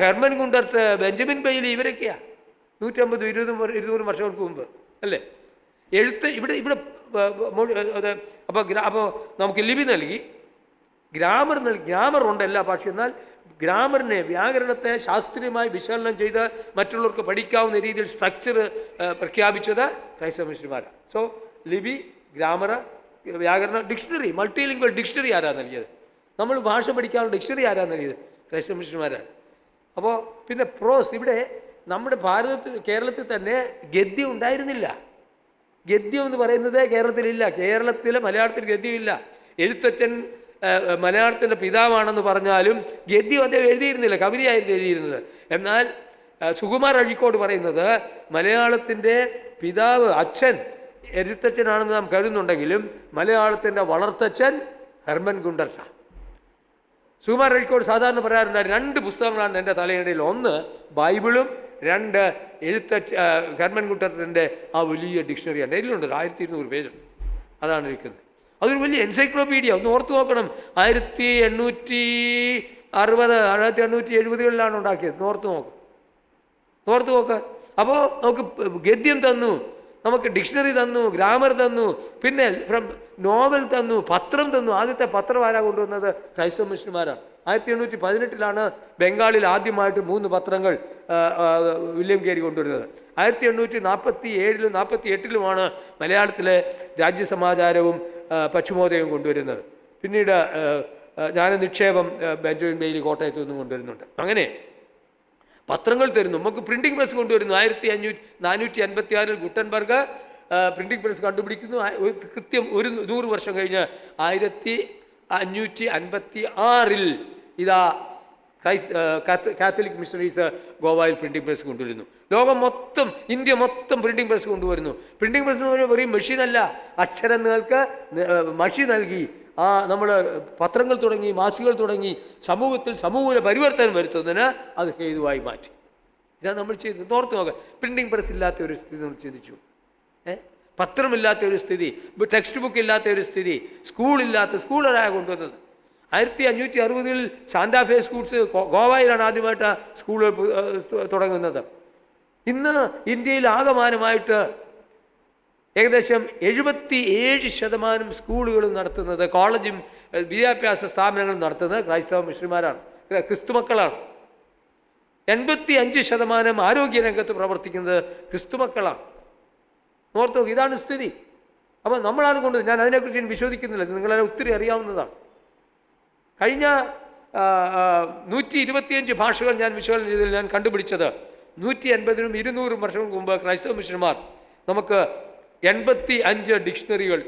ഹെർമൻ ഗുണ്ടർട്ട്, ബെഞ്ചമിൻ ബെയ്ലി, ഇവരൊക്കെയാ 150-200 വർഷങ്ങൾക്ക് മുമ്പ്. അല്ലേ? എഴുത്ത് ഇവിടെ അപ്പോൾ നമുക്ക് ലിപി നൽകി, ഗ്രാമർ ഉണ്ട് എല്ലാ ഭാഷയും. എന്നാൽ ഗ്രാമറിനെ, വ്യാകരണത്തെ ശാസ്ത്രീയമായി വിശകലനം ചെയ്ത് മറ്റുള്ളവർക്ക് പഠിക്കാവുന്ന രീതിയിൽ സ്ട്രക്ചർ പ്രഖ്യാപിച്ചത് ക്രൈസ്തവ മിഷണറിമാരാണ്. സോ ലിപി, ഗ്രാമർ, വ്യാകരണം, ഡിക്ഷണറി, മൾട്ടിലിംഗ്വൽ ഡിക്ഷണറി ആരാ നൽകിയത്? നമ്മൾ ഭാഷ പഠിക്കാനുള്ള ഡിക്ഷണറി ആരാ നൽകിയത്? ക്രൈസ്തവ മിഷണറിമാരാണ്. അപ്പോൾ പിന്നെ പ്രോസ്, ഇവിടെ നമ്മുടെ കേരളത്തിൽ തന്നെ ഗദ്യം ഉണ്ടായിരുന്നില്ല. ഗദ്യം എന്ന് പറയുന്നത് കേരളത്തിലില്ല. മലയാളത്തിൽ ഗദ്യമില്ല. എഴുത്തച്ഛൻ മലയാളത്തിൻ്റെ പിതാവാണെന്ന് പറഞ്ഞാലും ഗദ്യം അദ്ദേഹം എഴുതിയിരുന്നില്ല, കവിതയായിരുന്നു എഴുതിയിരുന്നത്. എന്നാൽ സുകുമാർ അഴീക്കോട് പറയുന്നത് മലയാളത്തിൻ്റെ പിതാവ്, അച്ഛൻ എഴുത്തച്ഛനാണെന്ന് നാം കരുതുന്നുണ്ടെങ്കിലും മലയാളത്തിൻ്റെ വളർത്തച്ഛൻ ഹെർമൻ ഗുണ്ടർട്ടാണ്. സുകുമാർ അഴീക്കോട് സാധാരണ പറയാറുണ്ട്, 2 പുസ്തകങ്ങളാണ് എൻ്റെ തലയിടയിൽ. ഒന്ന് ബൈബിളും, 2 ഹെർമൻ ഗുണ്ടർട്ടിൻ്റെ ആ വലിയ ഡിക്ഷണറിയാണ്. ഇതിലുണ്ട് 1200 പേജുണ്ട്. അതാണ് ഇരിക്കുന്നത്. അതൊരു വലിയ എൻസൈക്ലോപീഡിയ. ഒന്ന് ഓർത്ത് നോക്കണം. 1860, 1870കളിലാണ് ഉണ്ടാക്കിയത്. ഓർത്ത് നോക്ക്. അപ്പോൾ നമുക്ക് ഗദ്യം തന്നു, നമുക്ക് ഡിക്ഷണറി തന്നു, ഗ്രാമർ തന്നു, പിന്നെ നോവൽ തന്നു, പത്രം തന്നു. ആദ്യത്തെ പത്രം ആരാ കൊണ്ടുവന്നത്? ക്രൈസ്തവ മിഷണറിമാരാണ്. 1818ലാണ് ബംഗാളിൽ ആദ്യമായിട്ട് 3 പത്രങ്ങൾ വില്യം കേരി കൊണ്ടുവരുന്നത്. 1847-ലും 48-ലുമാണ് മലയാളത്തിലെ രാജ്യസമാചാരവും പശ്ചിമോദയവും കൊണ്ടുവരുന്നത്. പിന്നീട് ജ്ഞാനനിക്ഷേപം ബെഞ്ചമിൻ ബെയ്ലി കോട്ടയത്തു നിന്നും കൊണ്ടുവരുന്നുണ്ട്. അങ്ങനെ പത്രങ്ങൾ തരുന്നു. നമുക്ക് പ്രിൻറ്റിംഗ് പ്രസ് കൊണ്ടുവരുന്നു. 1456-ൽ ഗുട്ടൻബർഗ് പ്രിൻറ്റിംഗ് പ്രസ് കണ്ടുപിടിക്കുന്നു. കൃത്യം 100 വർഷം കഴിഞ്ഞ് 1556-ൽ ഇതാ കാത്തലിക് മിഷണറീസ് ഗോവയിൽ പ്രിൻറ്റിംഗ് പ്രസ് കൊണ്ടുവരുന്നു. ലോകം മൊത്തം, ഇന്ത്യ മൊത്തം പ്രിൻറ്റിംഗ് പ്രസ് കൊണ്ടുവരുന്നു. പ്രിൻറ്റിംഗ് പ്രസ് എന്ന് പറയുമ്പോൾ വെറും മെഷീനല്ല, അക്ഷരങ്ങൾക്ക് മഷി നൽകി നമ്മൾ പത്രങ്ങൾ തുടങ്ങി, മാസികകൾ തുടങ്ങി, സമൂഹത്തിൽ സമൂല പരിവർത്തനം വരുത്തുന്നതിന് അത് ഹേതുവായി മാറ്റി. ഇതാണ് നമ്മൾ ചെയ്തത്. ഓർത്ത് നോക്കുക, പ്രിൻറ്റിംഗ് പ്രസ് ഇല്ലാത്ത ഒരു സ്ഥിതി നമ്മൾ ചിന്തിച്ചു. പത്രമില്ലാത്ത ഒരു സ്ഥിതി, ടെക്സ്റ്റ് ബുക്ക് ഇല്ലാത്ത ഒരു സ്ഥിതി, സ്കൂളരായ കൊണ്ടുവന്നത്. 1560 സാന്റാഫേ സ്കൂൾസ് ഗോവയിലാണ് ആദ്യമായിട്ട് സ്കൂളുകൾ തുടങ്ങുന്നത്. ഇന്ന് ഇന്ത്യയിൽ ആകമാനമായിട്ട് ഏകദേശം 77% സ്കൂളുകളും നടത്തുന്നത്, കോളേജും വിദ്യാഭ്യാസ സ്ഥാപനങ്ങളും നടത്തുന്നത് ക്രൈസ്തവ മിഷണറിമാരാണ്, ക്രിസ്തുമക്കളാണ്. 85% ആരോഗ്യരംഗത്ത് പ്രവർത്തിക്കുന്നത് ക്രിസ്തുമക്കളാണ്. ഓർത്തോ, ഇതാണ് സ്ഥിതി. അപ്പോൾ നമ്മളാണ് കൊണ്ടത്. ഞാൻ അതിനെക്കുറിച്ച് ഞാൻ വിശ്വസിക്കുന്നില്ല, നിങ്ങളെല്ലാം ഒത്തിരി അറിയാവുന്നതാണ്. കഴിഞ്ഞ 125 ഭാഷകൾ ഞാൻ വിശകലനം ചെയ്തതിൽ ഞാൻ കണ്ടുപിടിച്ചത് 180 200 വർഷങ്ങൾക്ക് മുമ്പ് ക്രൈസ്തവ മിഷണന്മാർ നമുക്ക് 85 ഡിക്ഷണറികൾ,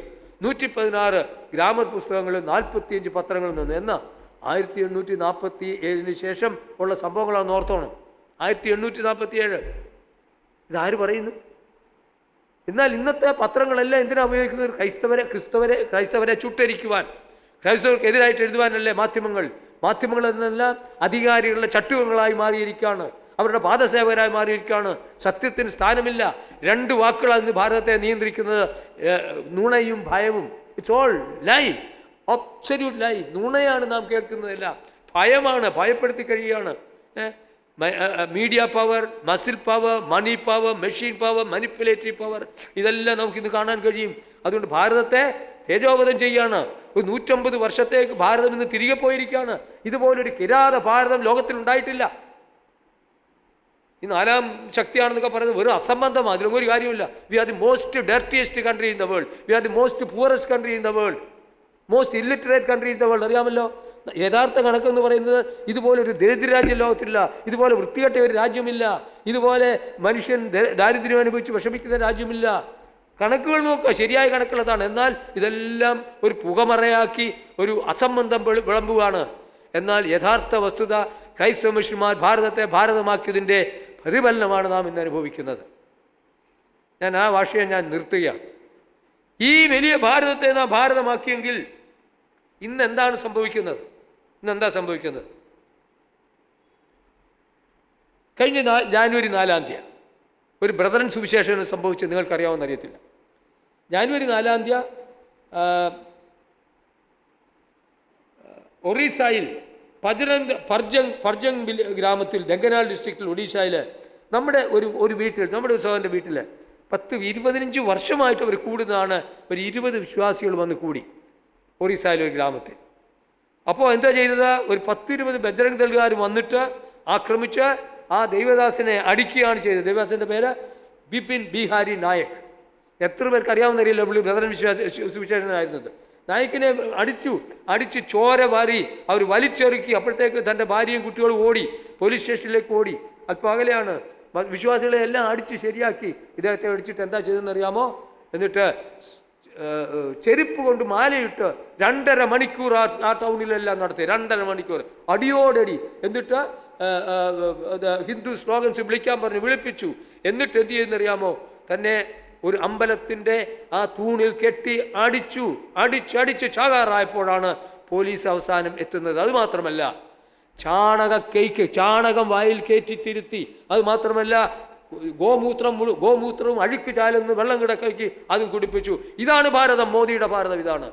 116 ഗ്രാമർ പുസ്തകങ്ങൾ, 45 പത്രങ്ങളിൽ നിന്ന്. എന്നാൽ 1847 ശേഷം ഉള്ള സംഭവങ്ങളാണ് ഓർത്തോണം. 1847 ഇതാര് പറയുന്നു? എന്നാൽ ഇന്നത്തെ പത്രങ്ങളെല്ലാം എന്തിനാണ് ഉപയോഗിക്കുന്നത്? ക്രൈസ്തവരെ ചുട്ടരിക്കുവാൻ, ക്രൈസ്തവർക്കെതിരായിട്ട് എഴുതുവാനല്ലേ മാധ്യമങ്ങൾ എന്നെല്ലാം അധികാരികളുടെ ചട്ടുകങ്ങളായി മാറിയിരിക്കുകയാണ്, അവരുടെ പാദസേവകരായി മാറിയിരിക്കുകയാണ്. സത്യത്തിന് സ്ഥാനമില്ല. 2 വാക്കുകളാണ് ഇന്ന് ഭാരതത്തെ നിയന്ത്രിക്കുന്നത്, നുണയും ഭയവും. It's all lie, absolute lie. നുണയാണ് നാം കേൾക്കുന്നതെല്ലാം, ഭയമാണ്, ഭയപ്പെടുത്തി കഴിയുകയാണ്. Media power, muscle power, money power, machine power, manipulative power, ഇതെല്ലാം നമുക്കിന്ന് കാണാൻ കഴിയും. അതുകൊണ്ട് ഭാരതത്തെ തേജോവധം ചെയ്യുകയാണ്. ഒരു 150 വർഷത്തേക്ക് ഭാരതം ഇന്ന് തിരികെ പോയിരിക്കുകയാണ്. ഇതുപോലൊരു കിരാത ഭാരതം ലോകത്തിലുണ്ടായിട്ടില്ല. ഈ 4ാം ശക്തിയാണെന്നൊക്കെ പറയുന്നത് വെറും അസംബന്ധമാണ്, അതിലൊരു കാര്യമില്ല. We are the most dirtiest country in the world, we are the most poorest country in the world, most illiterate country in the world. അറിയാമല്ലോ, യഥാർത്ഥ കണക്കെന്ന് പറയുന്നത് ഇതുപോലൊരു ദരിദ്ര രാജ്യം ലോകത്തില്ല, ഇതുപോലെ വൃത്തികെട്ട ഒരു രാജ്യമില്ല, ഇതുപോലെ മനുഷ്യൻ ദാരിദ്ര്യം അനുഭവിച്ച് വിഷമിക്കുന്ന രാജ്യമില്ല. കണക്കുകൾ നോക്കുക, ശരിയായ കണക്കുള്ളതാണ്. എന്നാൽ ഇതെല്ലാം ഒരു പുകമറയാക്കി ഒരു അസംബന്ധം വിളമ്പുകയാണ്. എന്നാൽ യഥാർത്ഥ വസ്തുത ക്രൈസ്തവ മിഷണന്മാർ ഭാരതത്തെ ഭാരതമാക്കിയതിൻ്റെ പ്രതിഫലനമാണ് നാം ഇന്ന് അനുഭവിക്കുന്നത്. ഞാൻ ആ ഭാഷയെ ഞാൻ നിർത്തുകയാണ്. ഈ വലിയ ഭാരതത്തെ നാം ഭാരതമാക്കിയെങ്കിൽ ഇന്ന് എന്താണ് സംഭവിക്കുന്നത്? കഴിഞ്ഞ ജാനുവരി 4-ാം തീയതി ഒരു ബ്രദറൻ സുവിശേഷം സംഭവിച്ചത് നിങ്ങൾക്കറിയാമെന്ന് അറിയത്തില്ല. ജാനുവരി 4-ാം തീയതി ഒറീസയിൽ പർജങ് ഗ്രാമത്തിൽ, ദെങ്കനാൽ ഡിസ്ട്രിക്റ്റിൽ, ഒഡീഷയിൽ നമ്മുടെ ഒരു വീട്ടിൽ, നമ്മുടെ ഒരു സഹോദരൻ്റെ വീട്ടിൽ 10-25 വർഷമായിട്ട് അവർ കൂടുന്നതാണ്. ഒരു 20 വിശ്വാസികൾ വന്ന് കൂടി ഒറീസയിലെ ഒരു ഗ്രാമത്തിൽ. അപ്പോൾ എന്താ ചെയ്തത്? ഒരു 10-20 ബജ്രംഗ് ദൾകാർ വന്നിട്ട് ആക്രമിച്ച് ആ ദൈവദാസനെ അടിക്കുകയാണ് ചെയ്തത്. ദൈവദാസൻ്റെ പേര് ബിപിൻ ബിഹാരി നായക്. എത്ര പേർക്ക് അറിയാവുന്നറിയില്ല, പുള്ളി ബ്രദറൻ സുവിശേഷനായിരുന്നത്. നായക്കിനെ അടിച്ച് ചോര വാരി അവർ വലിച്ചെറുക്കി. അപ്പോഴത്തേക്ക് തൻ്റെ ഭാര്യയും കുട്ടികളും ഓടി, പോലീസ് സ്റ്റേഷനിലേക്ക് ഓടി. അല്പം അകലെയാണ്. വിശ്വാസികളെ എല്ലാം അടിച്ച് ശരിയാക്കി. ഇദ്ദേഹത്തെ അടിച്ചിട്ട് എന്താ ചെയ്തതെന്നറിയാമോ? എന്നിട്ട് ചെരുപ്പ് കൊണ്ട് മാലയിട്ട് 2.5 മണിക്കൂർ ആ ടൗണിലെല്ലാം നടത്തി. 2.5 മണിക്കൂർ അടിയോടടി. എന്നിട്ട് ഹിന്ദു സ്ലോഗൻസ് വിളിക്കാൻ പറഞ്ഞ് വിളിപ്പിച്ചു. എന്നിട്ട് എന്ത് ചെയ്യുന്നറിയാമോ? തന്നെ ഒരു അമ്പലത്തിൻ്റെ ആ തൂണിൽ കെട്ടി അടിച്ച് ചാകാറായപ്പോഴാണ് പോലീസ് അവസാനം എത്തുന്നത്. അതുമാത്രമല്ല, ചാണകം വായിൽ കയറ്റിത്തിരുത്തി. അതുമാത്രമല്ല, ഗോമൂത്രവും അഴുക്ക് ചാലെന്ന് വെള്ളം കിടക്കി അതും കുടിപ്പിച്ചു. ഇതാണ് ഭാരതം, മോദിയുടെ ഭാരതം ഇതാണ്.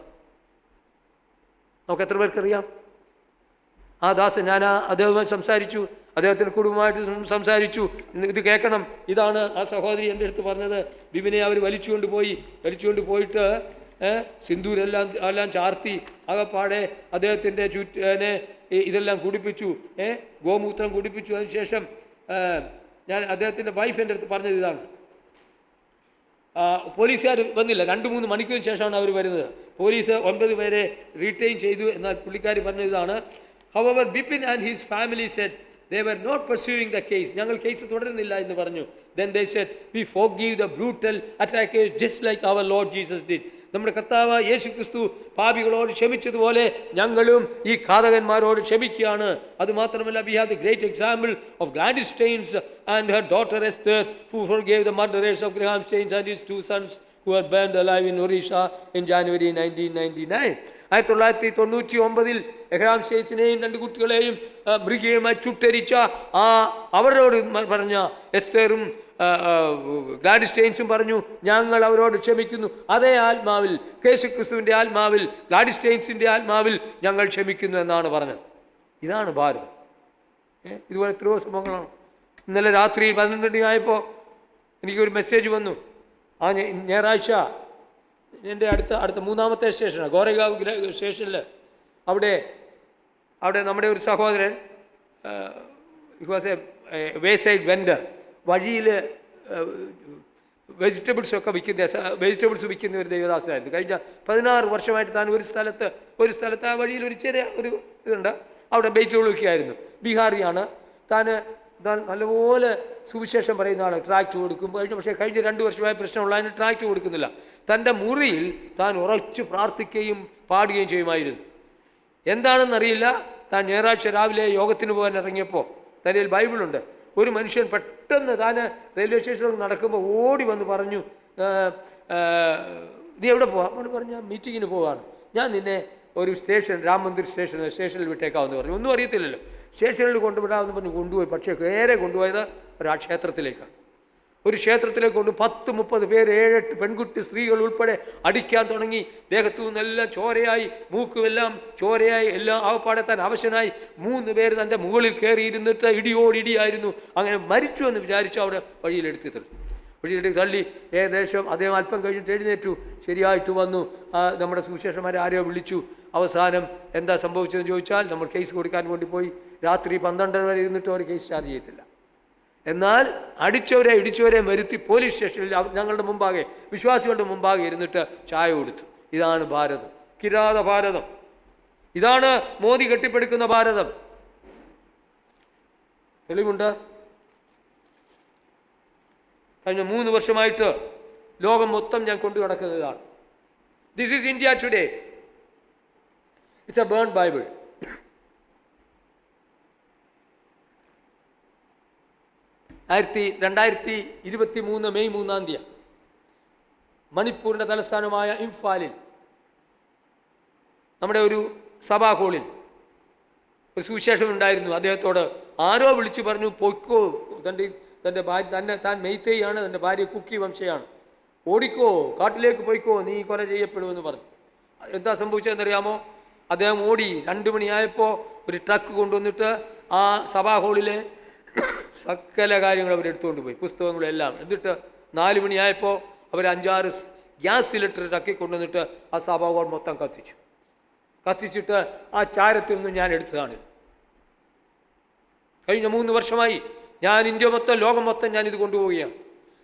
നമുക്ക് എത്ര പേർക്കറിയാം? ആ ദാസൻ, ഞാൻ അദ്ദേഹവുമായി സംസാരിച്ചു, അദ്ദേഹത്തിൻ്റെ കുടുംബമായിട്ട് സംസാരിച്ചു. ഇത് കേൾക്കണം. ഇതാണ് ആ സഹോദരി എൻ്റെ അടുത്ത് പറഞ്ഞത്. ബിബിനെ അവർ വലിച്ചുകൊണ്ട് പോയിട്ട് സിന്ദൂരെല്ലാം ചാർത്തി ആകപ്പാടെ അദ്ദേഹത്തിൻ്റെ ഇതെല്ലാം കുടിപ്പിച്ചു, ഗോമൂത്രം കുടിപ്പിച്ചു. അതിനുശേഷം ഞാൻ അദ്ദേഹത്തിൻ്റെ വൈഫ് എൻ്റെ അടുത്ത് പറഞ്ഞത് ഇതാണ്. പോലീസുകാർ വന്നില്ല. 2-3 മണിക്കൂറിന് ശേഷമാണ് അവർ വരുന്നത്. പോലീസ് 9 പേരെ റീറ്റെയിൻ ചെയ്തു. എന്നാൽ പുള്ളിക്കാരി പറഞ്ഞ ഇതാണ്. However, Bipin and his family said they were not pursuing the case. ഞങ്ങൾ കേസ് തുടരുന്നില്ല എന്ന് പറഞ്ഞു. Then they said, we forgive the brutal attackers just like our Lord Jesus did. നമ്മുടെ കർത്താവ് യേശു ക്രിസ്തു പാപികളോട് ക്ഷമിച്ചതുപോലെ ഞങ്ങളും ഈ ഘാതകന്മാരോട് ക്ഷമിക്കുകയാണ്. അതുമാത്രമല്ല, we have the great example of Gladys Staines and her daughter Esther, who forgave the murderers of Graham Staines and his 2 sons who were burned alive in Orissa in January 1999. 1999 എഹ്റാം സ്റ്റേറ്റ്സിനെയും 2 കുട്ടികളെയും മൃഗീയമായി ചുട്ടരിച്ച അവരോട് പറഞ്ഞ എസ്തേറും ഗ്ലാഡിസ്റ്റെയിൻസും പറഞ്ഞു, ഞങ്ങൾ അവരോട് ക്ഷമിക്കുന്നു. അതേ ആത്മാവിൽ, യേശുക്രിസ്തുവിൻ്റെ ആത്മാവിൽ, ഗ്ലാഡിസ്റ്റെയിൻസിൻ്റെ ആത്മാവിൽ ഞങ്ങൾ ക്ഷമിക്കുന്നു എന്നാണ് പറഞ്ഞത്. ഇതാണ് ഭാരതം. ഇതുപോലെ എത്രയോ സംഭവങ്ങളാണ്. ഇന്നലെ രാത്രി 12 മണിയായപ്പോൾ എനിക്കൊരു മെസ്സേജ് വന്നു. ആ ഞായറാഴ്ച എൻ്റെ അടുത്ത 3-ാമത്തെ സ്റ്റേഷനാണ്, ഗോരഗാവ് സ്റ്റേഷനിൽ. അവിടെ നമ്മുടെ ഒരു സഹോദരൻ വാസ് എ വേസൈഡ് വെൻഡർ, വഴിയിൽ വെജിറ്റബിൾസ് വിൽക്കുന്ന ഒരു ദൈവദാസനായിരുന്നു. കഴിഞ്ഞ 16 വർഷമായിട്ട് താൻ ഒരു സ്ഥലത്ത് ആ വഴിയിൽ ഒരു ചെറിയ ഒരു ഇതുണ്ട്, അവിടെ വെജിറ്റബിൾ വിൽക്കുകയായിരുന്നു. ബീഹാറിയാണ് താൻ. നല്ലപോലെ സുവിശേഷം പറയുന്ന ആൾ, ട്രാക്ട് കൊടുക്കും. പക്ഷേ കഴിഞ്ഞ 2 വർഷമായി പ്രശ്നമുള്ള അതിന് ട്രാക്ട് കൊടുക്കുന്നില്ല. തൻ്റെ മുറിയിൽ താൻ ഉറച്ചു പ്രാർത്ഥിക്കുകയും പാടുകയും ചെയ്യുമായിരുന്നു. എന്താണെന്നറിയില്ല. താൻ ഞായറാഴ്ച രാവിലെ യോഗത്തിന് പോകാൻ ഇറങ്ങിയപ്പോൾ തൻ്റെ ബൈബിളുണ്ട്. ഒരു മനുഷ്യൻ പെട്ടെന്ന് താൻ റെയിൽവേ സ്റ്റേഷനിൽ നടക്കുമ്പോൾ ഓടി വന്ന് പറഞ്ഞു, നീ എവിടെ പോവാ? അവൻ പറഞ്ഞു, മീറ്റിങ്ങിന് പോവാണ്. ഞാൻ നിന്നെ ഒരു സ്റ്റേഷൻ, രാം മന്ദിർ സ്റ്റേഷനിൽ വിട്ടേക്കാമെന്ന് പറഞ്ഞു. ഒന്നും അറിയത്തില്ലല്ലോ. സ്റ്റേഷനിൽ കൊണ്ടുവിടാമെന്ന് പറഞ്ഞു കൊണ്ടുപോയി. പക്ഷേ നേരെ കൊണ്ടുപോയത് ആ ക്ഷേത്രത്തിലേക്കാണ്. ഒരു ക്ഷേത്രത്തിലേക്ക് കൊണ്ട് 10-30 പേര്, 7-8 പെൺകുട്ടി സ്ത്രീകൾ ഉൾപ്പെടെ അടിക്കാൻ തുടങ്ങി. ദേഹത്തു നിന്നെല്ലാം ചോരയായി, മൂക്കുമെല്ലാം ചോരയായി, എല്ലാം ആവപ്പാടെ താൻ അവശനായി. 3 പേര് തൻ്റെ മുകളിൽ കയറിയിരുന്നിട്ട് ഇടിയോടിടിയായിരുന്നു. അങ്ങനെ മരിച്ചു എന്ന് വിചാരിച്ചു അവിടെ വഴിയിലെടുത്ത് തള്ളി. ഏകദേശം അദ്ദേഹം അല്പം കഴിഞ്ഞിട്ട് എഴുന്നേറ്റു, ശരിയായിട്ട് വന്നു. നമ്മുടെ സുവിശേഷന്മാരെ ആരെയോ വിളിച്ചു. അവസാനം എന്താ സംഭവിച്ചതെന്ന് ചോദിച്ചാൽ, നമ്മൾ കേസ് കൊടുക്കാൻ വേണ്ടി പോയി. രാത്രി 12 വരെ ഇരുന്നിട്ട് അവർ കേസ് ചാർജ് ചെയ്യത്തില്ല. എന്നാൽ ഇടിച്ചവരെ വരുത്തി പോലീസ് സ്റ്റേഷനിൽ ഞങ്ങളുടെ മുമ്പാകെ, വിശ്വാസികളുടെ മുമ്പാകെ ഇരുന്നിട്ട് ചായ കൊടുത്തു. ഇതാണ് ഭാരതം, കിരാത ഭാരതം. ഇതാണ് മോദി കെട്ടിപ്പടുക്കുന്ന ഭാരതം. തെളിവുണ്ട്. കഴിഞ്ഞ 3 വർഷമായിട്ട് ലോകം മൊത്തം ഞാൻ കൊണ്ടു നടക്കുന്നതാണ്. This is India today. It's a burn Bible. May 3 മണിപ്പൂരിൻ്റെ തലസ്ഥാനമായ ഇംഫാലിൽ നമ്മുടെ ഒരു സഭാ ഹാളിൽ ഒരു സുവിശേഷം ഉണ്ടായിരുന്നു. അദ്ദേഹത്തോട് ആരോ വിളിച്ചു പറഞ്ഞു, പൊയ്ക്കോ, തൻ്റെ ഭാര്യ താൻ മെയ്തേയാണ്, തൻ്റെ ഭാര്യ കുക്കി വംശയാണ്, ഓടിക്കോ, കാട്ടിലേക്ക് പോയിക്കോ, നീ കൊല ചെയ്യപ്പെടുമെന്ന് പറഞ്ഞു. എന്താ സംഭവിച്ചതെന്നറിയാമോ? അദ്ദേഹം ഓടി. 2 മണിയായപ്പോൾ ഒരു ട്രക്ക് കൊണ്ടുവന്നിട്ട് ആ സഭാ ഹാളിലെ സകല കാര്യങ്ങൾ അവരെടുത്തുകൊണ്ട് പോയി, പുസ്തകങ്ങളെല്ലാം. എന്നിട്ട് 4 മണിയായപ്പോൾ അവർ 5-6 ഗ്യാസ് സിലിണ്ടർ ട്രക്കി കൊണ്ടുവന്നിട്ട് ആ സഭാ ഹാൾ മൊത്തം കത്തിച്ചിട്ട് ആ ചാരത്തിൽ നിന്ന് ഞാൻ എടുത്തതാണ്. കഴിഞ്ഞ 3 വർഷമായി ഞാൻ ഇന്ത്യ മൊത്തം, ലോകം മൊത്തം ഞാൻ ഇത് കൊണ്ടുപോവുകയാണ്.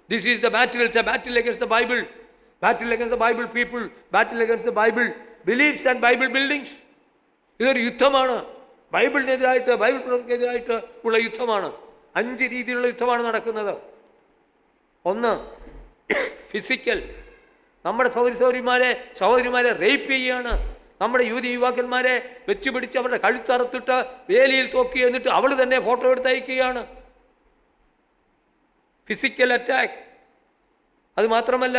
This is the battle. It's A battle against the Bible, battle against the Bible people, battle against the Bible beliefs and Bible buildings. ഇതൊരു യുദ്ധമാണ്. ബൈബിളിനെതിരായിട്ട്, ബൈബിൾ പ്രവർത്തകർക്കെതിരായിട്ട് ഉള്ള യുദ്ധമാണ്. 5 രീതിയിലുള്ള യുദ്ധമാണ് നടക്കുന്നത്. 1, ഫിസിക്കൽ. നമ്മുടെ സഹോദരിമാരെ റേപ്പ് ചെയ്യുകയാണ്. നമ്മുടെ യുവാക്കന്മാരെ വെച്ചുപിടിച്ച് അവരുടെ കഴുത്തറുത്തിട്ട് വേലിയിൽ തോക്കി, എന്നിട്ട് അവൾ തന്നെ ഫോട്ടോ എടുത്ത് അയക്കുകയാണ്. Physical attack. അത് മാത്രമല്ല,